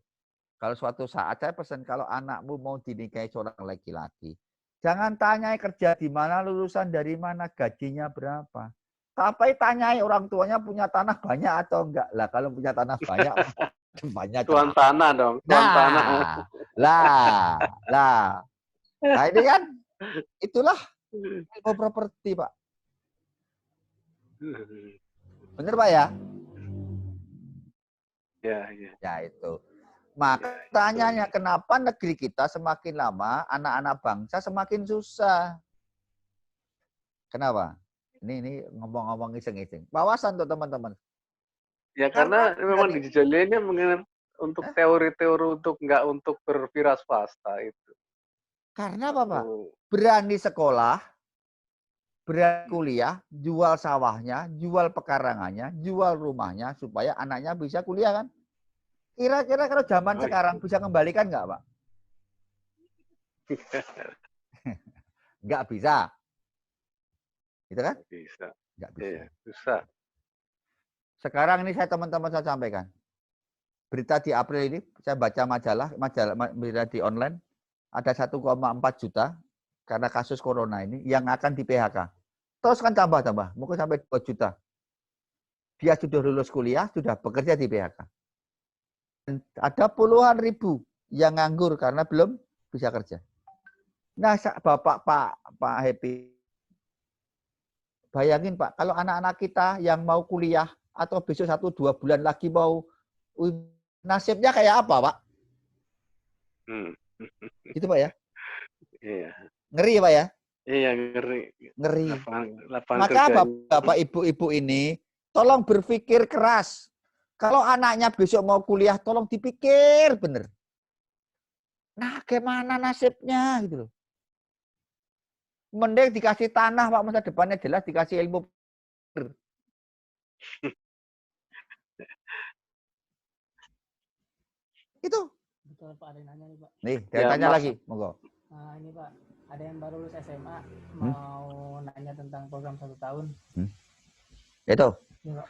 Speaker 3: kalau suatu saat saya pesan kalau anakmu mau dinikahi seorang laki-laki, jangan tanyai kerja di mana, lulusan dari mana, gajinya berapa. Tapi tanyai orang tuanya punya tanah banyak atau enggak. Lah kalau punya tanah banyak, banyak
Speaker 5: Tuan tanah dong, tuan tanah.
Speaker 3: Nah ini kan itulah ilmu properti, Pak. Bener, Pak ya?
Speaker 5: Ya.
Speaker 3: Ya itu. Maka tanyanya kenapa negeri kita semakin lama anak-anak bangsa semakin susah? Kenapa? Ini ngomong-ngomong iseng-iseng. Wawasan tuh teman-teman.
Speaker 5: Ya karena memang dijadinya untuk teori-teori untuk berwira swasta itu.
Speaker 3: Karena apa, Pak? Berani sekolah, berani kuliah, jual sawahnya, jual pekarangannya, jual rumahnya supaya anaknya bisa kuliah kan? Kira-kira kalau zaman sekarang bisa kembalikan nggak, Pak? Nggak bisa. Gitu kan?
Speaker 5: Bisa.
Speaker 3: Nggak bisa.
Speaker 5: Iya, susah.
Speaker 3: Sekarang ini teman-teman saya sampaikan. Berita di April ini, saya baca majalah berita di online, ada 1,4 juta karena kasus corona ini yang akan di PHK. Terus kan tambah-tambah, mungkin sampai 2 juta. Dia sudah lulus kuliah, sudah bekerja di PHK. Dan ada puluhan ribu yang nganggur karena belum bisa kerja. Nah, Bapak Pak Happy, bayangin Pak, kalau anak-anak kita yang mau kuliah atau besok 1-2 bulan lagi mau nasibnya kayak apa, Pak? Gitu Pak ya?
Speaker 5: Iya.
Speaker 3: Ngeri Pak ya?
Speaker 5: Iya, ngeri.
Speaker 3: Ngeri.
Speaker 5: Lapangan
Speaker 3: Maka
Speaker 5: kerja.
Speaker 3: Bapak Ibu ini tolong berpikir keras. Kalau anaknya besok mau kuliah, tolong dipikir bener. Nah, gimana nasibnya gitu loh. Mending dikasih tanah, Pak, masa depannya jelas, dikasih ilmu. Itu.
Speaker 8: Betul Pak, ada yang nanya nih Pak.
Speaker 3: Nih, dia
Speaker 5: Ya,
Speaker 3: tanya
Speaker 5: Mas.
Speaker 3: lagi, monggo.
Speaker 8: Nah ini Pak, ada yang baru lulus SMA mau nanya tentang program 1 tahun.
Speaker 3: Itu.
Speaker 8: Ini, Pak,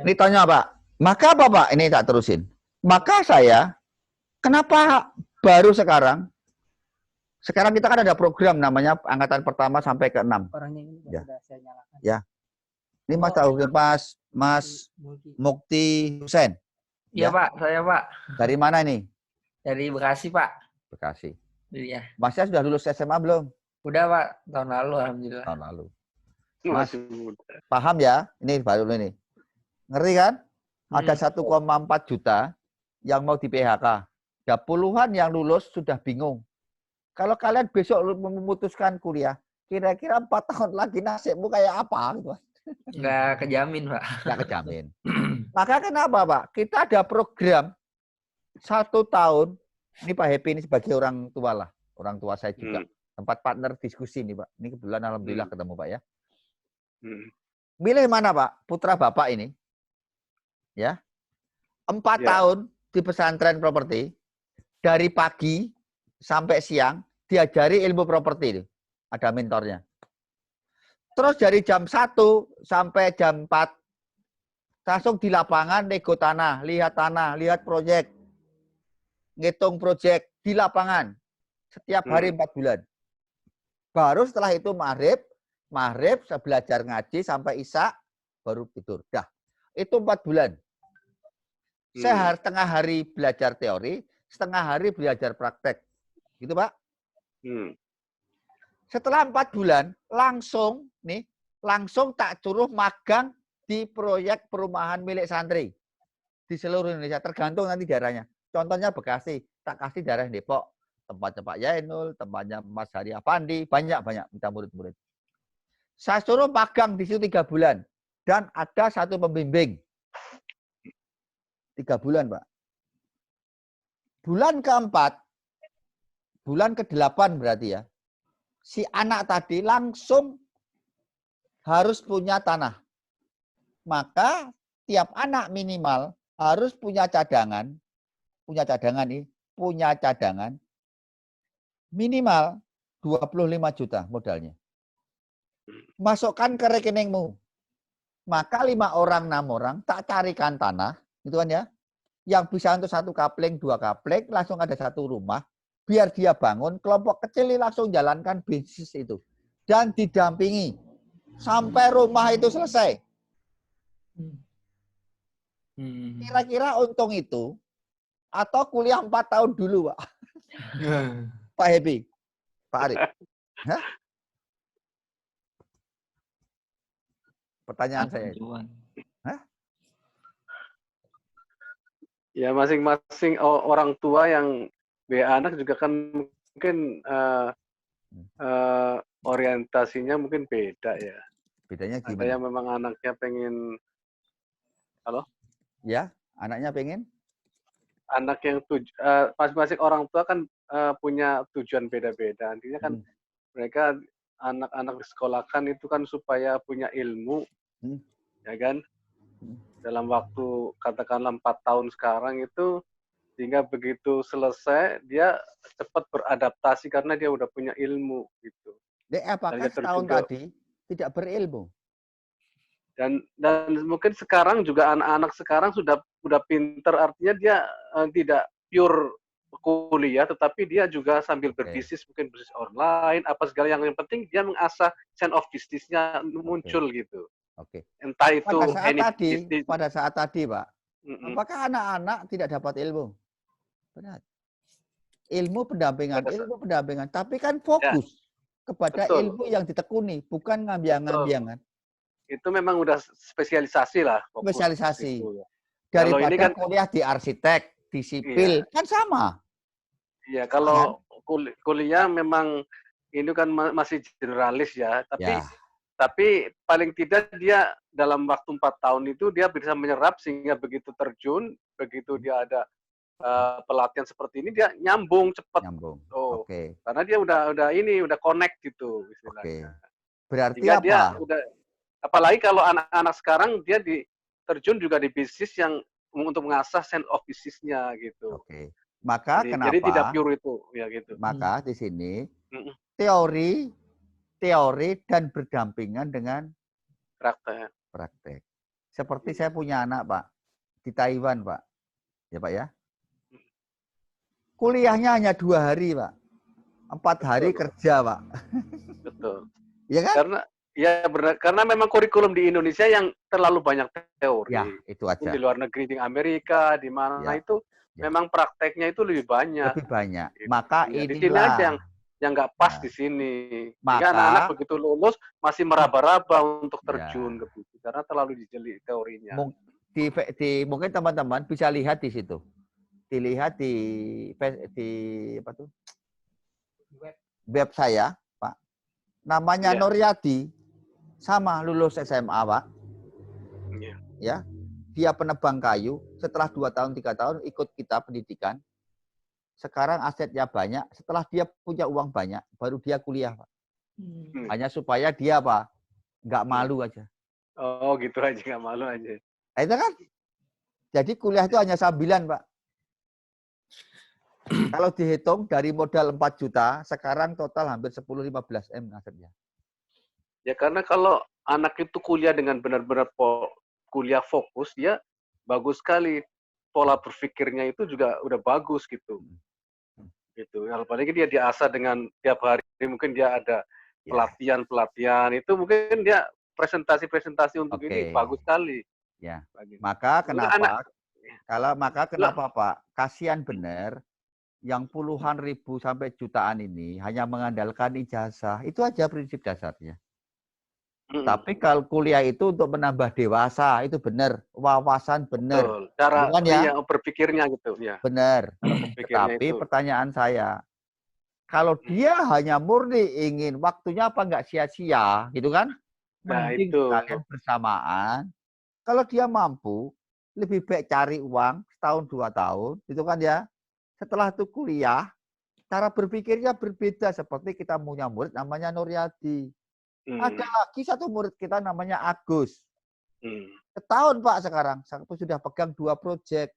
Speaker 3: Ini tanya Pak. Maka apa Pak? Ini tak terusin. Maka saya, kenapa baru sekarang? Sekarang kita kan ada program namanya angkatan pertama sampai ke 6.
Speaker 8: Orangnya ini Pak,
Speaker 3: Ya.
Speaker 8: sudah saya nyalakan.
Speaker 3: Ya. Ini Mas tahu Mas Mukti Husen.
Speaker 9: Iya
Speaker 3: Ya.
Speaker 9: Pak, saya Pak.
Speaker 3: Dari mana ini?
Speaker 9: Dari Bekasi Pak.
Speaker 3: Bekasi.
Speaker 9: Iya.
Speaker 3: Masnya sudah lulus SMA belum?
Speaker 9: Udah Pak, tahun lalu Alhamdulillah.
Speaker 3: Tahun lalu. Mas,
Speaker 5: Masih muda.
Speaker 3: paham ya? Ini baru ini. Ngeri kan? Ada 1,4 juta yang mau di PHK. Ya puluhan yang lulus sudah bingung. Kalau kalian besok memutuskan kuliah, kira-kira 4 tahun lagi nasibmu kayak apa? Gitu.
Speaker 9: Nggak kejamin Pak.
Speaker 3: Nggak kejamin. Maka kenapa Pak? Kita ada program 1 tahun. Ini Pak Happy ini sebagai orang tua lah. Orang tua saya juga. Tempat partner diskusi nih Pak. Ini kebetulan alhamdulillah ketemu Pak ya. Milih mana Pak? Putra Bapak ini. Ya. 4 tahun di pesantren properti. Dari pagi sampai siang diajari ilmu properti itu. Ada mentornya. Terus dari jam 1 sampai jam 4 langsung di lapangan nego tanah, lihat proyek. Ngitung proyek di lapangan. Setiap hari 4 bulan. Baru setelah itu maghrib saya belajar ngaji sampai isya baru tidur. Dah. Itu 4 bulan. Saya setengah hari belajar teori, setengah hari belajar praktek. Gitu, Pak? Setelah 4 bulan, langsung tak suruh magang di proyek perumahan milik santri. Di seluruh Indonesia, tergantung nanti daerahnya. Contohnya Bekasi, tak kasih daerah Depok. Tempatnya Pak Yainul, tempatnya Mas Hari Afandi, banyak minta murid-murid. Saya suruh magang di situ 3 bulan. Dan ada satu pembimbing. 3 bulan, Pak. Bulan keempat, bulan ke-8 berarti ya, si anak tadi langsung harus punya tanah. Maka tiap anak minimal harus punya cadangan minimal 25 juta modalnya. Masukkan ke rekeningmu. Maka 5 orang, 6 orang tak carikan tanah, gitu kan ya. Yang bisa untuk 1 kapling, 2 kapling, langsung ada 1 rumah. Biar dia bangun, kelompok kecil ini langsung jalankan bisnis itu. Dan didampingi. Sampai rumah itu selesai. Kira-kira untung itu, atau kuliah 4 tahun dulu, Pak. Pak Happy. Pak Arif. Hah? Pertanyaan saya. Hah?
Speaker 5: Ya masing-masing orang tua yang anak juga kan mungkin orientasinya mungkin beda ya.
Speaker 3: Bedanya gimana?
Speaker 5: Ada yang memang anaknya pengen, halo?
Speaker 3: Ya, anaknya pengen?
Speaker 5: Anak yang masing-masing orang tua kan punya tujuan beda-beda. Artinya kan mereka anak-anak disekolahkan itu kan supaya punya ilmu, ya kan? Dalam waktu katakanlah 4 tahun sekarang itu, sehingga begitu selesai dia cepat beradaptasi karena dia udah punya ilmu gitu.
Speaker 3: Apakah setahun tadi tidak berilmu?
Speaker 5: Dan mungkin sekarang juga anak-anak sekarang sudah pinter, artinya dia tidak pure kuliah, tetapi dia juga sambil
Speaker 3: Oke.
Speaker 5: berbisnis, mungkin bisnis online, apa segala yang penting dia mengasah sense of business-nya
Speaker 3: Oke.
Speaker 5: muncul gitu.
Speaker 3: Oke.
Speaker 5: Entah itu
Speaker 3: Pada saat tadi, Pak,
Speaker 5: Mm-mm.
Speaker 3: apakah anak-anak tidak dapat ilmu? Benar. Ilmu pendampingan,
Speaker 5: Pada saat-
Speaker 3: ilmu pendampingan. Tapi kan
Speaker 5: Ya,
Speaker 3: fokus kepada
Speaker 5: betul,
Speaker 3: ilmu yang ditekuni, bukan
Speaker 5: betul.
Speaker 3: ngambiang-ngambiangan.
Speaker 5: Itu memang udah spesialisasi lah, fokus ke
Speaker 3: Spesialisasi.
Speaker 5: situ ya. Kalau ini
Speaker 3: Daripada
Speaker 5: kan,
Speaker 3: kuliah di arsitek, di
Speaker 5: iya,
Speaker 3: sipil, kan sama.
Speaker 5: iya.
Speaker 3: Sama kan?
Speaker 5: Kalau kuliah memang ini kan masih generalis ya,
Speaker 3: Ya,
Speaker 5: tapi paling tidak dia dalam waktu 4 tahun itu dia bisa menyerap sehingga begitu terjun, begitu dia ada pelatihan seperti ini dia nyambung cepat.
Speaker 3: nyambung.
Speaker 5: Oh,
Speaker 3: Oke.
Speaker 5: karena dia udah connect gitu
Speaker 3: Oke.
Speaker 5: istilahnya.
Speaker 3: Berarti
Speaker 5: Sehingga dia
Speaker 3: apa?
Speaker 5: udah, apalagi kalau anak-anak sekarang dia terjun juga di bisnis yang untuk mengasah sense of business-nya gitu.
Speaker 3: Oke. Maka
Speaker 5: Jadi tidak
Speaker 3: kenapa?
Speaker 5: pure itu ya gitu.
Speaker 3: Maka di sini
Speaker 5: Mm-mm.
Speaker 3: teori dan berdampingan dengan
Speaker 5: Praktek.
Speaker 3: praktek. Seperti saya punya anak, Pak, di Taiwan, Pak. Ya, Pak ya. Kuliahnya hanya 2 hari, Pak. 4 hari
Speaker 5: Betul.
Speaker 3: kerja, Pak.
Speaker 5: Betul.
Speaker 3: Ya kan?
Speaker 5: Karena ya benar, karena memang kurikulum di Indonesia yang terlalu banyak teori.
Speaker 3: Ya, itu aja.
Speaker 5: Di luar negeri, di Amerika, di mana
Speaker 3: Ya,
Speaker 5: itu
Speaker 3: ya.
Speaker 5: memang prakteknya itu lebih banyak.
Speaker 3: Lebih banyak.
Speaker 5: Gitu.
Speaker 3: Maka
Speaker 5: Ya, di sini aja
Speaker 3: inilah.
Speaker 5: yang nggak pas
Speaker 3: Nah,
Speaker 5: di sini. Sehingga
Speaker 3: maka
Speaker 5: anak-anak begitu lulus masih meraba-raba untuk
Speaker 3: ya,
Speaker 5: terjun ke situ karena terlalu dijeli teorinya.
Speaker 3: mungkin teman-teman bisa lihat di situ. Dilihat di apa tuh? Web saya, Pak. Namanya
Speaker 5: Iya.
Speaker 3: Nuryadi, sama lulus SMA, Pak.
Speaker 5: Iya.
Speaker 3: Ya. Dia penebang kayu, setelah 2 tahun 3 tahun ikut kita pendidikan. Sekarang asetnya banyak, setelah dia punya uang banyak, baru dia kuliah, Pak. Hanya supaya dia, Pak, nggak malu aja.
Speaker 5: Oh, gitu aja, nggak malu aja.
Speaker 3: Nah, itu kan. Jadi kuliah itu hanya sambilan, Pak. Kalau dihitung dari modal 4 juta, sekarang total hampir 10-15 M asetnya.
Speaker 5: Ya karena kalau anak itu kuliah dengan benar-benar kuliah fokus, dia bagus sekali. Pola berpikirnya itu juga udah bagus gitu. Gitu. Apalagi dia diasah dengan tiap hari, mungkin dia ada pelatihan-pelatihan, itu mungkin dia presentasi-presentasi untuk ini bagus sekali.
Speaker 3: Ya.
Speaker 5: Bagus.
Speaker 3: Maka kenapa?
Speaker 5: Anak,
Speaker 3: Kenapa, Pak? Kasihan benar yang puluhan ribu sampai jutaan ini hanya mengandalkan ijazah. Itu aja prinsip dasarnya. Tapi kalau kuliah itu untuk menambah dewasa, itu benar. Wawasan benar.
Speaker 5: Betul. Cara
Speaker 3: ya?
Speaker 5: berpikirnya gitu. Ya.
Speaker 3: Benar. Tapi
Speaker 5: itu.
Speaker 3: pertanyaan saya, kalau dia hanya murni ingin waktunya apa nggak sia-sia, gitu kan? Mending kalian bersamaan. Kalau dia mampu, lebih baik cari uang setahun 2 tahun, gitu kan ya? Setelah itu kuliah, cara berpikirnya berbeda. Seperti kita punya murid namanya Nuryadi. Ada lagi satu murid kita namanya Agus. Setahun, Pak, sekarang. Sudah pegang 2 proyek.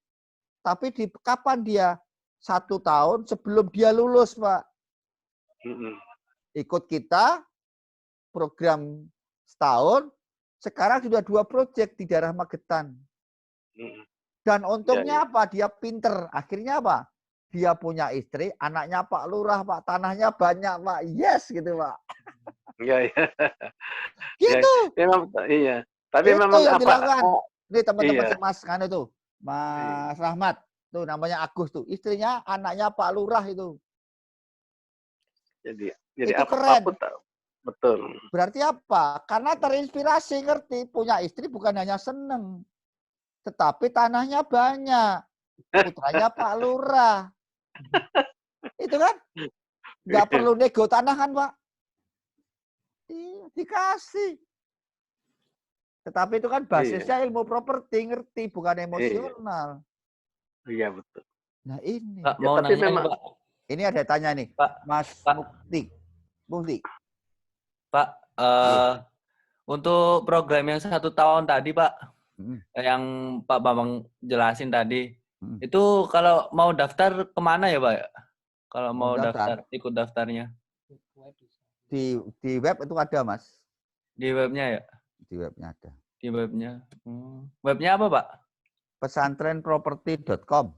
Speaker 3: Tapi kapan dia? 1 tahun sebelum dia lulus, Pak. Ikut kita, program setahun, sekarang sudah 2 proyek di daerah Magetan. Dan untungnya apa? Dia pinter. Akhirnya apa? Dia punya istri, anaknya Pak Lurah, Pak. Tanahnya banyak, Pak. Yes, gitu, Pak.
Speaker 5: Iya, iya.
Speaker 3: Gitu.
Speaker 5: Ya, memang, iya. Tapi
Speaker 3: itu
Speaker 5: memang
Speaker 3: yang
Speaker 5: apa?
Speaker 3: dilakukan. Ini teman-teman Mas kan itu. Mas Rahmat. Tuh namanya Agus tuh. Istrinya, anaknya Pak Lurah itu.
Speaker 5: Jadi
Speaker 3: itu
Speaker 5: apapun
Speaker 3: keren.
Speaker 5: Betul.
Speaker 3: Berarti apa? Karena terinspirasi, ngerti. Punya istri bukan hanya seneng. Tetapi tanahnya banyak. Putranya Pak Lurah. Itu kan? Nggak perlu nego tanah kan, Pak? Dikasih. Tetapi itu kan basisnya ilmu properti, ngerti, bukan emosional.
Speaker 5: Iya, betul.
Speaker 3: Nah ini.
Speaker 9: Pak, mau nanya nih, Pak.
Speaker 3: Ini ada tanya nih,
Speaker 9: Pak,
Speaker 3: Mas Mukti.
Speaker 9: Pak, untuk program yang 1 tahun tadi, Pak, yang Pak Bambang jelasin tadi, itu kalau mau daftar kemana ya, Pak? Kalau mau daftar, ikut daftarnya?
Speaker 3: Di web itu ada, Mas.
Speaker 9: Di webnya ya?
Speaker 3: Di webnya ada.
Speaker 9: Di webnya. Webnya apa, Pak?
Speaker 3: Pesantrenproperty.com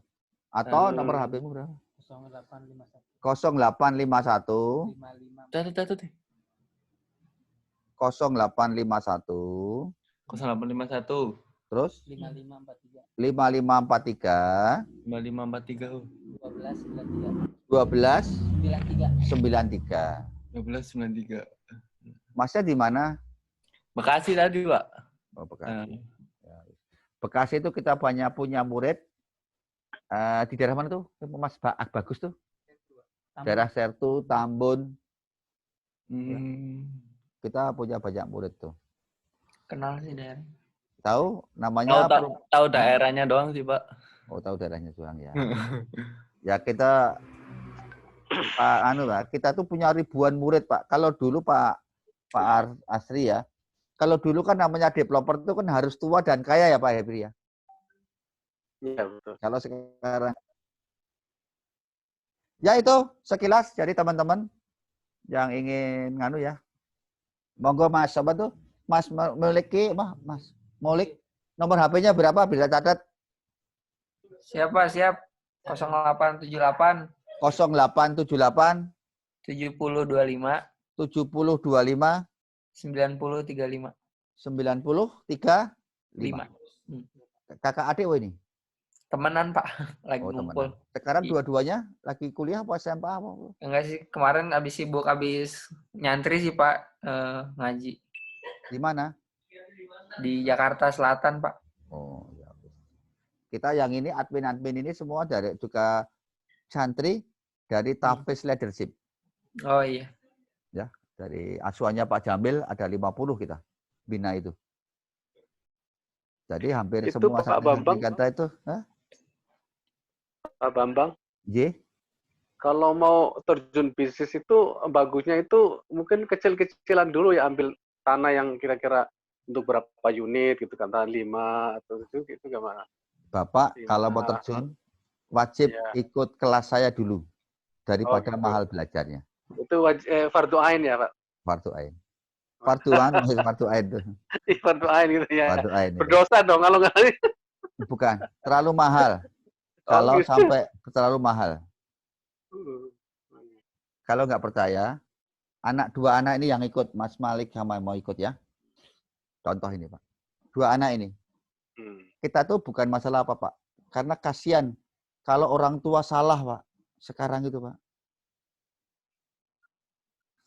Speaker 3: atau nomor HP-mu berapa?
Speaker 8: 0851
Speaker 3: 0851
Speaker 9: Catat.
Speaker 3: 0851
Speaker 9: 0851
Speaker 3: terus
Speaker 8: 5543
Speaker 3: 5543
Speaker 9: 5543
Speaker 8: 1293.
Speaker 3: 1293.
Speaker 9: 1293.
Speaker 3: Masnya di mana?
Speaker 9: Bekasi tadi, Pak.
Speaker 3: Oh, Bekasi. Bekasi itu kita banyak punya murid di daerah mana tuh? Mas Bagus tuh? Daerah Sertu, Tambun. Ya. Kita punya banyak murid tuh.
Speaker 1: Kenal sih daerah.
Speaker 3: Tahu namanya?
Speaker 9: Tahu daerahnya doang sih, Pak.
Speaker 3: Oh, tahu daerahnya doang ya. Ya kita Pak kita tuh punya ribuan murid, Pak. Kalau dulu Pak Asri ya. Kalau dulu kan namanya developer itu kan harus tua dan kaya ya Pak Hebri ya.
Speaker 5: Iya, betul.
Speaker 3: Kalau sekarang ya itu sekilas. Jadi teman-teman yang ingin ya. Monggo Mas, apa tuh? Mas memiliki Mas Molik nomor HP-nya berapa bisa catat?
Speaker 1: Siap. 0878
Speaker 3: 0878
Speaker 1: 7025
Speaker 3: 7025
Speaker 1: 9035
Speaker 3: 9035. Kakak adik ini?
Speaker 1: Temenan Pak, lagi ngumpul.
Speaker 3: Temenan. Sekarang dua-duanya lagi kuliah apa SMA apa?
Speaker 1: Enggak sih, kemarin habis nyantri sih Pak, ngaji.
Speaker 3: Di mana?
Speaker 1: Di Jakarta Selatan Pak.
Speaker 3: Oh ya. Kita yang ini admin ini semua dari juga santri dari Tafiz Leadership.
Speaker 1: Oh iya.
Speaker 3: Ya, dari asuhannya Pak Jamil ada 50 kita bina itu. Jadi hampir
Speaker 5: itu
Speaker 3: semua
Speaker 5: Pak Bambang
Speaker 3: itu.
Speaker 5: Pak Bambang.
Speaker 3: J.
Speaker 5: Kalau mau terjun bisnis itu bagusnya itu mungkin kecil-kecilan dulu ya, ambil tanah yang kira-kira untuk berapa unit gitu kan, tanah 5 atau itu gimana?
Speaker 3: Bapak kalau mau terjun wajib ikut kelas saya dulu daripada mahal belajarnya.
Speaker 5: Itu fardu ain ya Pak?
Speaker 3: Fardu ain. Fardu ain tuh.
Speaker 5: Fardu ain gitu ya.
Speaker 3: Fardu ain.
Speaker 5: Berdosa dong kalau nggak.
Speaker 3: Bukan, terlalu mahal. Kalau
Speaker 5: gitu.
Speaker 3: sampai terlalu mahal. Kalau nggak percaya, dua anak ini yang ikut, Mas Malik sama mau ikut ya. Contoh ini Pak. Dua anak ini. Kita tuh bukan masalah apa Pak. Karena kasihan kalau orang tua salah Pak. Sekarang itu Pak.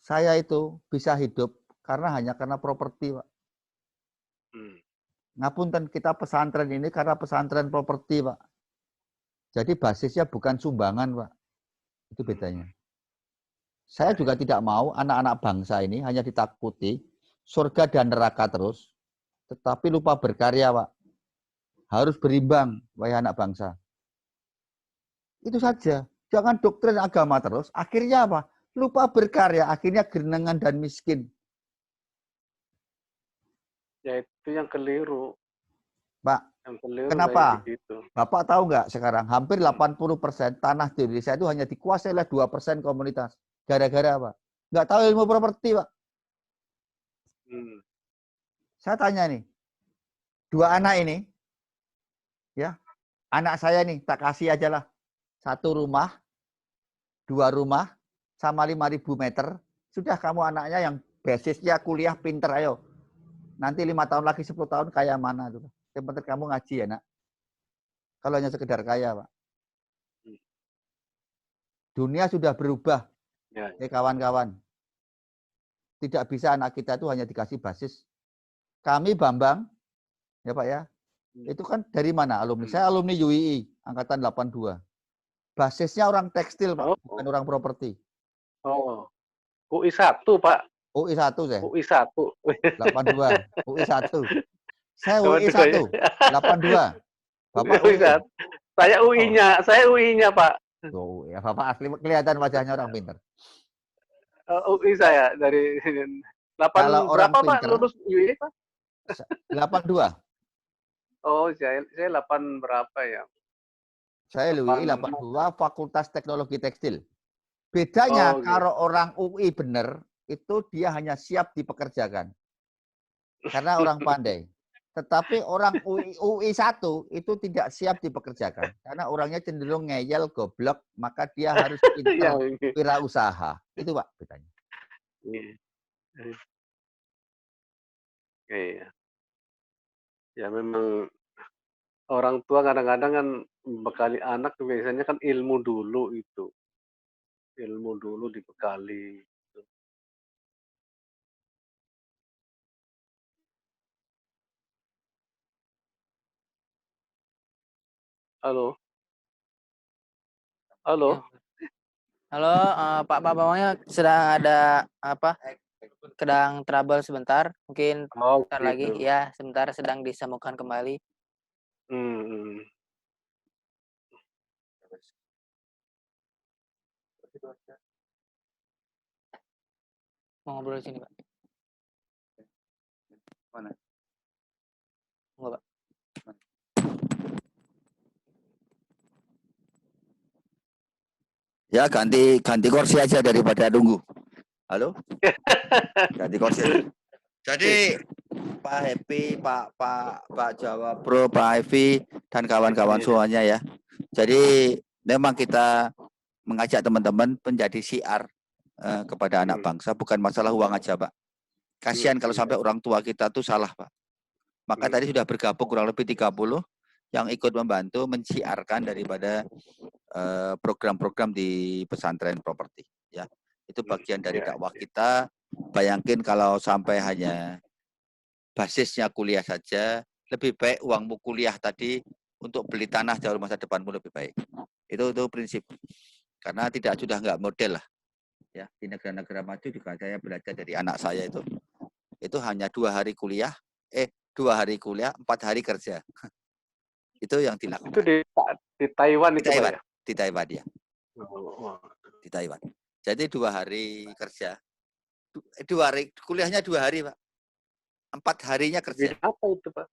Speaker 3: Saya itu bisa hidup hanya karena properti Pak. Ngapunten kita pesantren ini karena pesantren properti Pak. Jadi basisnya bukan sumbangan Pak. Itu bedanya. Saya juga tidak mau anak-anak bangsa ini hanya ditakuti surga dan neraka terus. Tetapi lupa berkarya Pak. Harus berimbang, wahai anak bangsa. Itu saja. Jangan doktrin agama terus. Akhirnya apa? Lupa berkarya. Akhirnya gerenengan dan miskin.
Speaker 5: Ya itu yang keliru.
Speaker 3: Pak,
Speaker 5: yang keliru
Speaker 3: kenapa?
Speaker 5: Gitu.
Speaker 3: Bapak tahu nggak sekarang hampir 80% tanah di Indonesia itu hanya dikuasai oleh 2% komunitas. Gara-gara apa? Nggak tahu ilmu properti Pak. Saya tanya nih. Dua anak ini, ya, anak saya nih, tak kasih aja lah. 1 rumah, 2 rumah, sama 5.000 meter. Sudah kamu anaknya yang basisnya kuliah pinter, ayo. Nanti 5 tahun lagi, 10 tahun kaya mana tuh. Yang penting kamu ngaji ya nak. Kalau hanya sekedar kaya Pak. Dunia sudah berubah. Ya. Kawan-kawan. Tidak bisa anak kita itu hanya dikasih basis. Kami Bambang, ya Pak ya, itu kan dari mana alumni? Saya alumni UII, angkatan 82. Basisnya orang tekstil, Pak, bukan orang properti.
Speaker 5: Oh, UI 1, Pak.
Speaker 3: UI 1 saya.
Speaker 5: UI 1.
Speaker 3: 82. UI 1. Saya UI 1. 82. Bapak UI 1.
Speaker 5: Saya UI-nya, saya UI-nya, Pak.
Speaker 3: Oh, ya Bapak asli kelihatan wajahnya orang pintar.
Speaker 5: UI saya dari 8
Speaker 3: kalau orang
Speaker 5: berapa
Speaker 3: pinter,
Speaker 5: Pak lulus UI, Pak?
Speaker 3: 82.
Speaker 5: Oh, saya 8 berapa ya?
Speaker 3: Saya UI 82 Fakultas Teknologi Tekstil. Bedanya kalau orang UI bener, itu dia hanya siap dipekerjakan. Karena orang pandai. Tetapi orang UI 1 itu tidak siap dipekerjakan karena orangnya cenderung ngeyel, goblok, maka dia harus pintar wirausaha. Itu Pak bedanya.
Speaker 5: Iya. Ya memang orang tua kadang-kadang kan membekali anak biasanya kan ilmu dulu itu. Ilmu dulu dibekali. Halo? Halo?
Speaker 1: Halo, Pak Bambangnya sedang ada apa? Sedang trouble sebentar, mungkin sebentar lagi.
Speaker 5: Gitu.
Speaker 1: Ya, sebentar sedang disambungkan kembali. Mau ngobrol di sini, Pak.
Speaker 3: Mana?
Speaker 1: Enggak, Pak.
Speaker 3: Ya ganti kursi aja daripada nunggu. Halo? Ganti kursi aja. Jadi Pak Happy, Pak Jawa Pro, Pak Evi dan kawan-kawan semuanya ya. Jadi memang kita mengajak teman-teman menjadi syiar kepada anak bangsa, bukan masalah uang aja, Pak. Kasihan kalau sampai orang tua kita tuh salah, Pak. Maka tadi sudah bergabung kurang lebih 30 yang ikut membantu menciarkan daripada program-program di pesantren properti ya. Itu bagian dari dakwah kita. Bayangin kalau sampai hanya basisnya kuliah saja, lebih baik uangmu kuliah tadi untuk beli tanah jauh masa depanmu lebih baik. Itu prinsip. Karena tidak sudah enggak model lah. Ya, di negara-negara maju juga saya belajar dari anak saya itu hanya 2 hari kuliah, 2 hari kuliah, 4 hari kerja. Itu yang dilakukan.
Speaker 5: Itu di Taiwan itu, Pak ya?
Speaker 3: Di Taiwan ya. Di Taiwan. Jadi 2 hari kerja. 2 hari kuliahnya 2 hari, Pak. 4 harinya kerja.
Speaker 5: Bidang apa itu, Pak?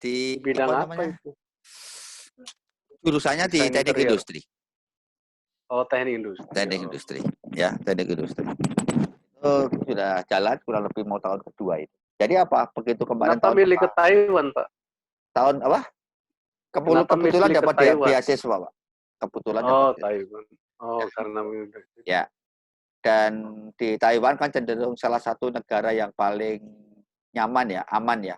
Speaker 3: Di
Speaker 5: bidang apa itu?
Speaker 3: Jurusannya di teknik industri.
Speaker 5: Oh, teknik industri.
Speaker 3: Teknik industri. Ya, teknik industri. Itu sudah jalan kurang lebih mau tahun kedua itu. Jadi apa? Begitu kemarin
Speaker 5: tahun milih ke Taiwan, Pak?
Speaker 3: Tahun apa? Kebetulan dapat beasiswa, Pak. Kebetulan dapat.
Speaker 5: Taiwan. Oh, karena
Speaker 3: ya. Dan di Taiwan kan cenderung salah satu negara yang paling nyaman ya, aman ya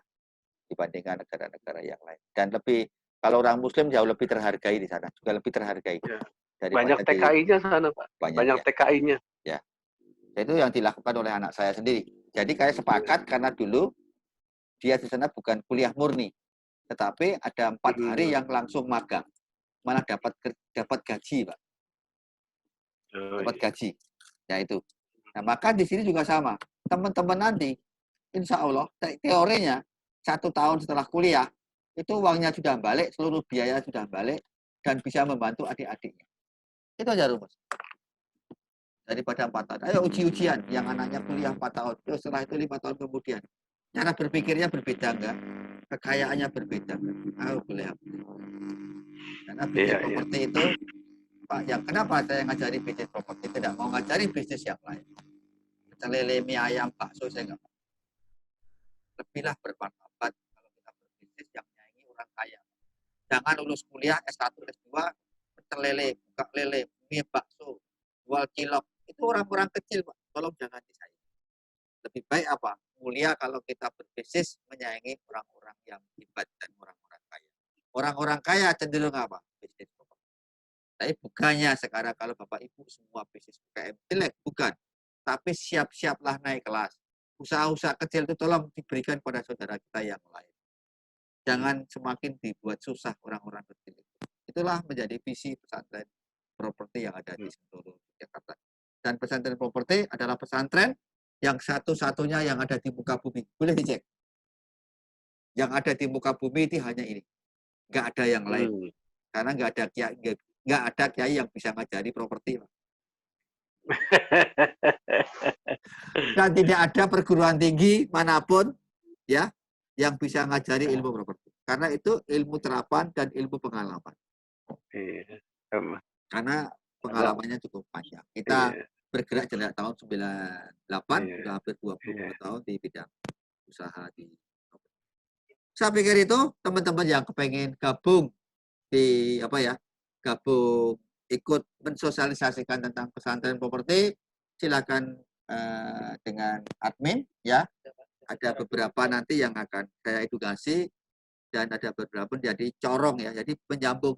Speaker 3: dibandingkan negara-negara yang lain. Dan lebih kalau orang Muslim jauh lebih terhargai di sana, juga lebih terhargai.
Speaker 5: Ya. Banyak TKI-nya sana, Pak. Banyak ya. TKI-nya.
Speaker 3: Ya. Itu yang dilakukan oleh anak saya sendiri. Jadi kayak sepakat karena dulu dia di sana bukan kuliah murni, tetapi ada 4 hari yang langsung magang, malah dapat gaji, Pak. Dapat gaji. Ya itu. Nah, maka di sini juga sama. Teman-teman nanti, insya Allah, teorinya 1 tahun setelah kuliah, itu uangnya sudah balik, seluruh biaya sudah balik, dan bisa membantu adik-adiknya. Itu aja rumus. Daripada 4 tahun. Ayo uji-ujian, yang anaknya kuliah 4 tahun, terus setelah itu 5 tahun kemudian. Cara berpikirnya berbeda enggak? Kekayaannya berbeda enggak? Boleh. Karena bisnis properti itu, Pak, yang kenapa saya ngajari bisnis properti, tidak mau ngajari bisnis yang lain. Lele, mie ayam, bakso, saya enggak mau. Lebihlah bermanfaat kalau kita berbisnis yang menyaingi orang kaya. Jangan lulus kuliah S1, S2, pecel lele, buka lele, mie bakso, jual cilok. Itu orang-orang kecil, Pak. Tolong jangan disaingi. Lebih baik apa? Mulia kalau kita berbisnis menyaingi orang-orang yang hebat dan orang-orang kaya. Orang-orang kaya cenderung apa? Bisnis properti. Tapi bukannya sekarang kalau Bapak Ibu semua bisnis UKM jelek, bukan. Tapi siap-siaplah naik kelas. Usaha-usaha kecil itu tolong diberikan pada saudara kita yang lain. Jangan semakin dibuat susah orang-orang kecil itu. Itulah menjadi visi pesantren properti yang ada di Sentul, Jakarta. Dan pesantren properti adalah pesantren yang satu-satunya yang ada di muka bumi. Boleh dicek. Yang ada di muka bumi itu hanya ini. Nggak ada yang lain. Karena nggak ada kiai yang bisa ngajari properti. Dan tidak ada perguruan tinggi manapun ya yang bisa ngajari ilmu properti. Karena itu ilmu terapan dan ilmu pengalaman. Karena pengalamannya cukup panjang. Kita bergerak sejak tahun 98, sudah hampir 20 tahun di bidang usaha di
Speaker 10: Saya pikir itu teman-teman yang kepengen gabung di gabung ikut mensosialisasikan tentang pesantren properti, silakan dengan admin ya. Ada beberapa nanti yang akan saya edukasi dan ada beberapa menjadi corong ya. Jadi penyambung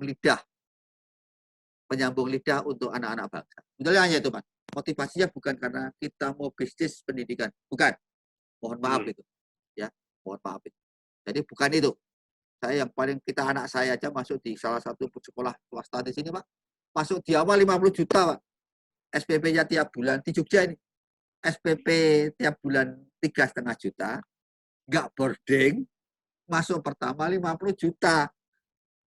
Speaker 10: lidah untuk anak-anak bangsa. Sebetulnya hanya itu, Mas. Motivasinya bukan karena kita mau bisnis pendidikan, bukan. Mohon maaf itu, ya. Mohon maaf itu. Jadi bukan itu. Saya yang paling anak saya aja masuk di salah satu sekolah swasta di sini, Pak. Masuk di awal 50 juta, Pak. SPP-nya tiap bulan di Jogja ini. SPP tiap bulan 3,5 juta. Nggak boarding. Masuk pertama 50 juta.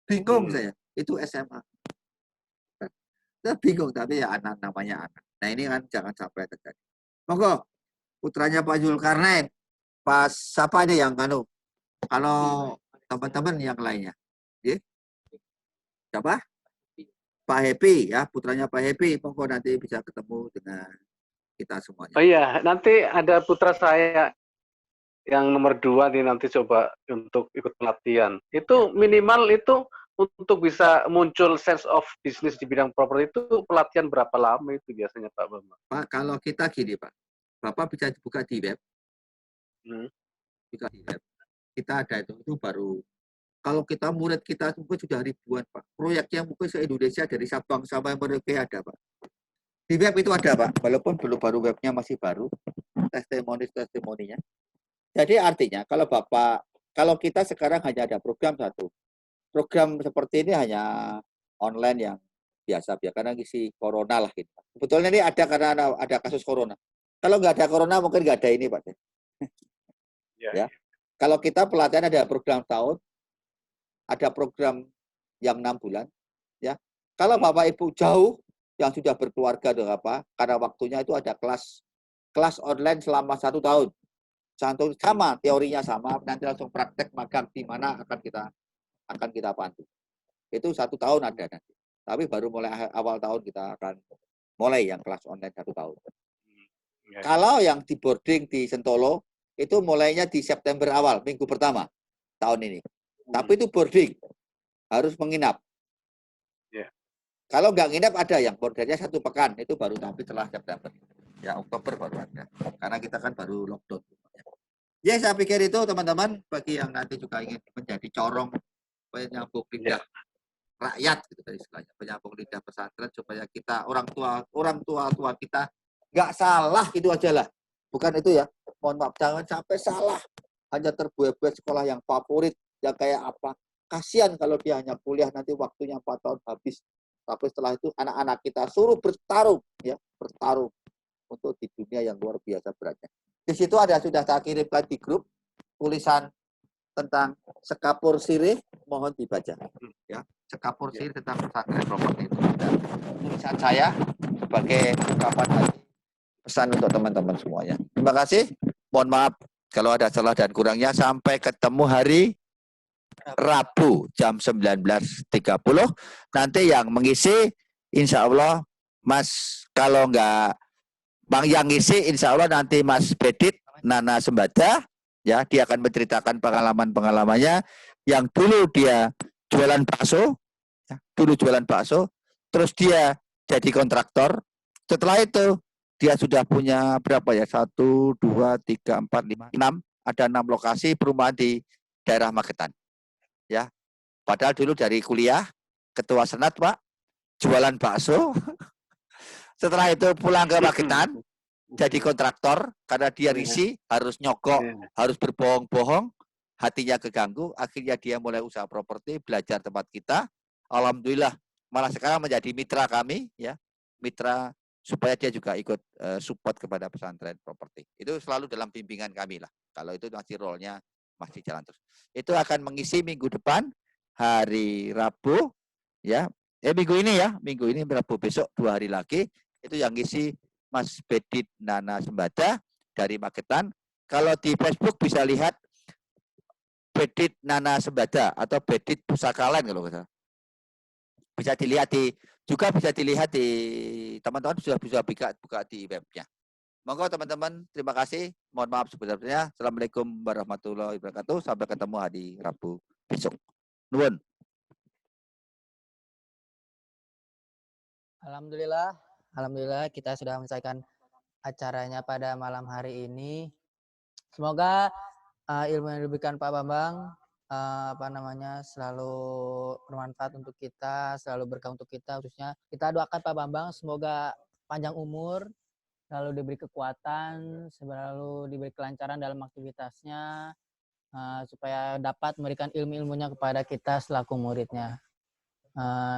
Speaker 10: Bingung saya. Itu SMA. Saya bingung, tapi ya anak namanya anak. Nah ini kan jangan sampai terjadi. Monggo, putranya Pak Zulkarnain. Pas siapa aja yang kalau teman-teman yang lainnya. Ya? Siapa? Pak Happy ya, putranya Pak Happy. Monggo nanti bisa ketemu dengan kita semuanya.
Speaker 5: Oh iya, nanti ada putra saya yang nomor 2 nih nanti coba untuk ikut pelatihan. Itu minimal itu untuk bisa muncul sense of business di bidang properti itu pelatihan berapa lama itu biasanya Pak Bambang?
Speaker 10: Pak, kalau kita gini Pak, Bapak bisa buka di web. Buka di web. Kita ada itu baru. Kalau kita murid kita mungkin sudah ribuan Pak. Proyeknya mungkin se-Indonesia dari Sabang sampai Merauke ada Pak. Di web itu ada Pak, walaupun belum baru webnya masih baru. Testimoninya. Jadi artinya kalau kita sekarang hanya ada program satu. Program seperti ini hanya online yang biasa karena ngisi corona lah gitu. Sebetulnya ini ada karena ada kasus corona. Kalau nggak ada corona mungkin nggak ada ini Pak. Ya. Kalau kita pelatihan ada program tahun, ada program yang 6 bulan. Ya. Kalau Bapak Ibu jauh yang sudah berkeluarga atau apa, karena waktunya itu ada kelas online selama 1 tahun. Sama teorinya sama, nanti langsung praktek magang di mana akan kita bantu. Itu 1 tahun ada nanti. Tapi baru mulai awal tahun kita akan mulai yang kelas online 1 tahun. Kalau yang di boarding di Sentolo, itu mulainya di September awal, minggu pertama tahun ini. Tapi itu boarding, harus menginap. Kalau nggak nginap ada yang boardingnya 1 pekan, itu baru tapi setelah September. Ya Oktober baru ada. Karena kita kan baru lockdown. Ya saya pikir itu teman-teman, bagi yang nanti juga ingin menjadi corong penyambung lidah rakyat gitu dari istilahnya, penyambung lidah pesantren supaya kita orang tua kita nggak salah gitu aja lah. Bukan itu ya, mohon maaf jangan sampai salah hanya terbuai-buai sekolah yang favorit yang kayak apa. Kasihan kalau dia hanya kuliah nanti waktunya 4 tahun habis. Tapi setelah itu anak-anak kita suruh bertarung untuk di dunia yang luar biasa beratnya. Di situ sudah saya kirimkan di grup tulisan tentang sekapur sirih, mohon dibaca. Ya, sekapur sirih tentang pesantren properti itu. Dan tulisan saya sebagai ungkapan pesan untuk teman-teman semuanya. Terima kasih. Mohon maaf kalau ada salah dan kurangnya. Sampai ketemu hari Rabu jam 19.30. Nanti yang mengisi insya Allah Mas, kalau enggak Bang yang ngisi insya Allah nanti Mas Bedit Nana Sembada, ya dia akan menceritakan pengalamannya yang dulu dia jualan bakso, terus dia jadi kontraktor. Setelah itu dia sudah punya berapa ya? 1, 2, 3, 4, 5, 6. Ada 6 lokasi perumahan di daerah Magetan. Ya, padahal dulu dari kuliah ketua senat Pak, jualan bakso. Setelah itu pulang ke Magetan, jadi kontraktor karena dia risih, harus nyogok, harus berbohong-bohong, hatinya keganggu, akhirnya dia mulai usaha properti, belajar tempat kita. Alhamdulillah, malah sekarang menjadi mitra kami, ya, mitra supaya dia juga ikut support kepada pesantren properti. Itu selalu dalam bimbingan kami lah. Kalau itu masih role-nya masih jalan terus. Itu akan mengisi minggu depan hari Rabu, ya. Minggu ini Rabu besok 2 hari lagi. Itu yang ngisi Mas Bedit Nana Sembada dari Magetan. Kalau di Facebook bisa lihat Bedit Nana Sembada atau Bedit Pusaka Lain kalau nggak salah. Bisa dilihat bisa dilihat di teman-teman sudah bisa buka di webnya. Monggo teman-teman, terima kasih. Mohon maaf sebenarnya. Assalamualaikum warahmatullahi wabarakatuh. Sampai ketemu hari Rabu besok. Nuwun.
Speaker 1: Alhamdulillah kita sudah menyelesaikan acaranya pada malam hari ini. Semoga ilmu yang diberikan Pak Bambang selalu bermanfaat untuk kita, selalu berkah untuk kita. Khususnya kita doakan Pak Bambang semoga panjang umur, selalu diberi kekuatan, selalu diberi kelancaran dalam aktivitasnya, supaya dapat memberikan ilmu-ilmunya kepada kita selaku muridnya.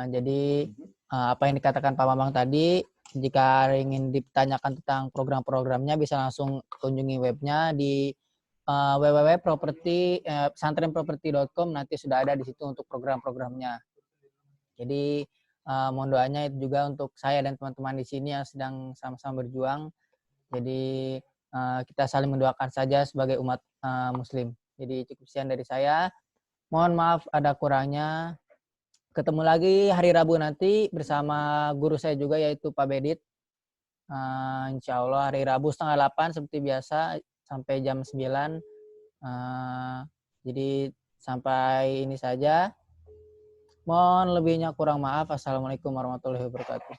Speaker 1: Jadi apa yang dikatakan Pak Bambang tadi, jika ingin ditanyakan tentang program-programnya bisa langsung kunjungi webnya di www.pesantrenproperty.com, nanti sudah ada di situ untuk program-programnya. Jadi mohon doanya itu juga untuk saya dan teman-teman di sini yang sedang sama-sama berjuang. Jadi kita saling mendoakan saja sebagai umat Muslim. Jadi cukup sekian dari saya. Mohon maaf ada kurangnya. Ketemu lagi hari Rabu nanti bersama guru saya juga yaitu Pak Bedit. Insya Allah hari Rabu 7:30 seperti biasa sampai jam 9. Jadi sampai ini saja. Mohon lebihnya kurang maaf. Assalamualaikum warahmatullahi wabarakatuh.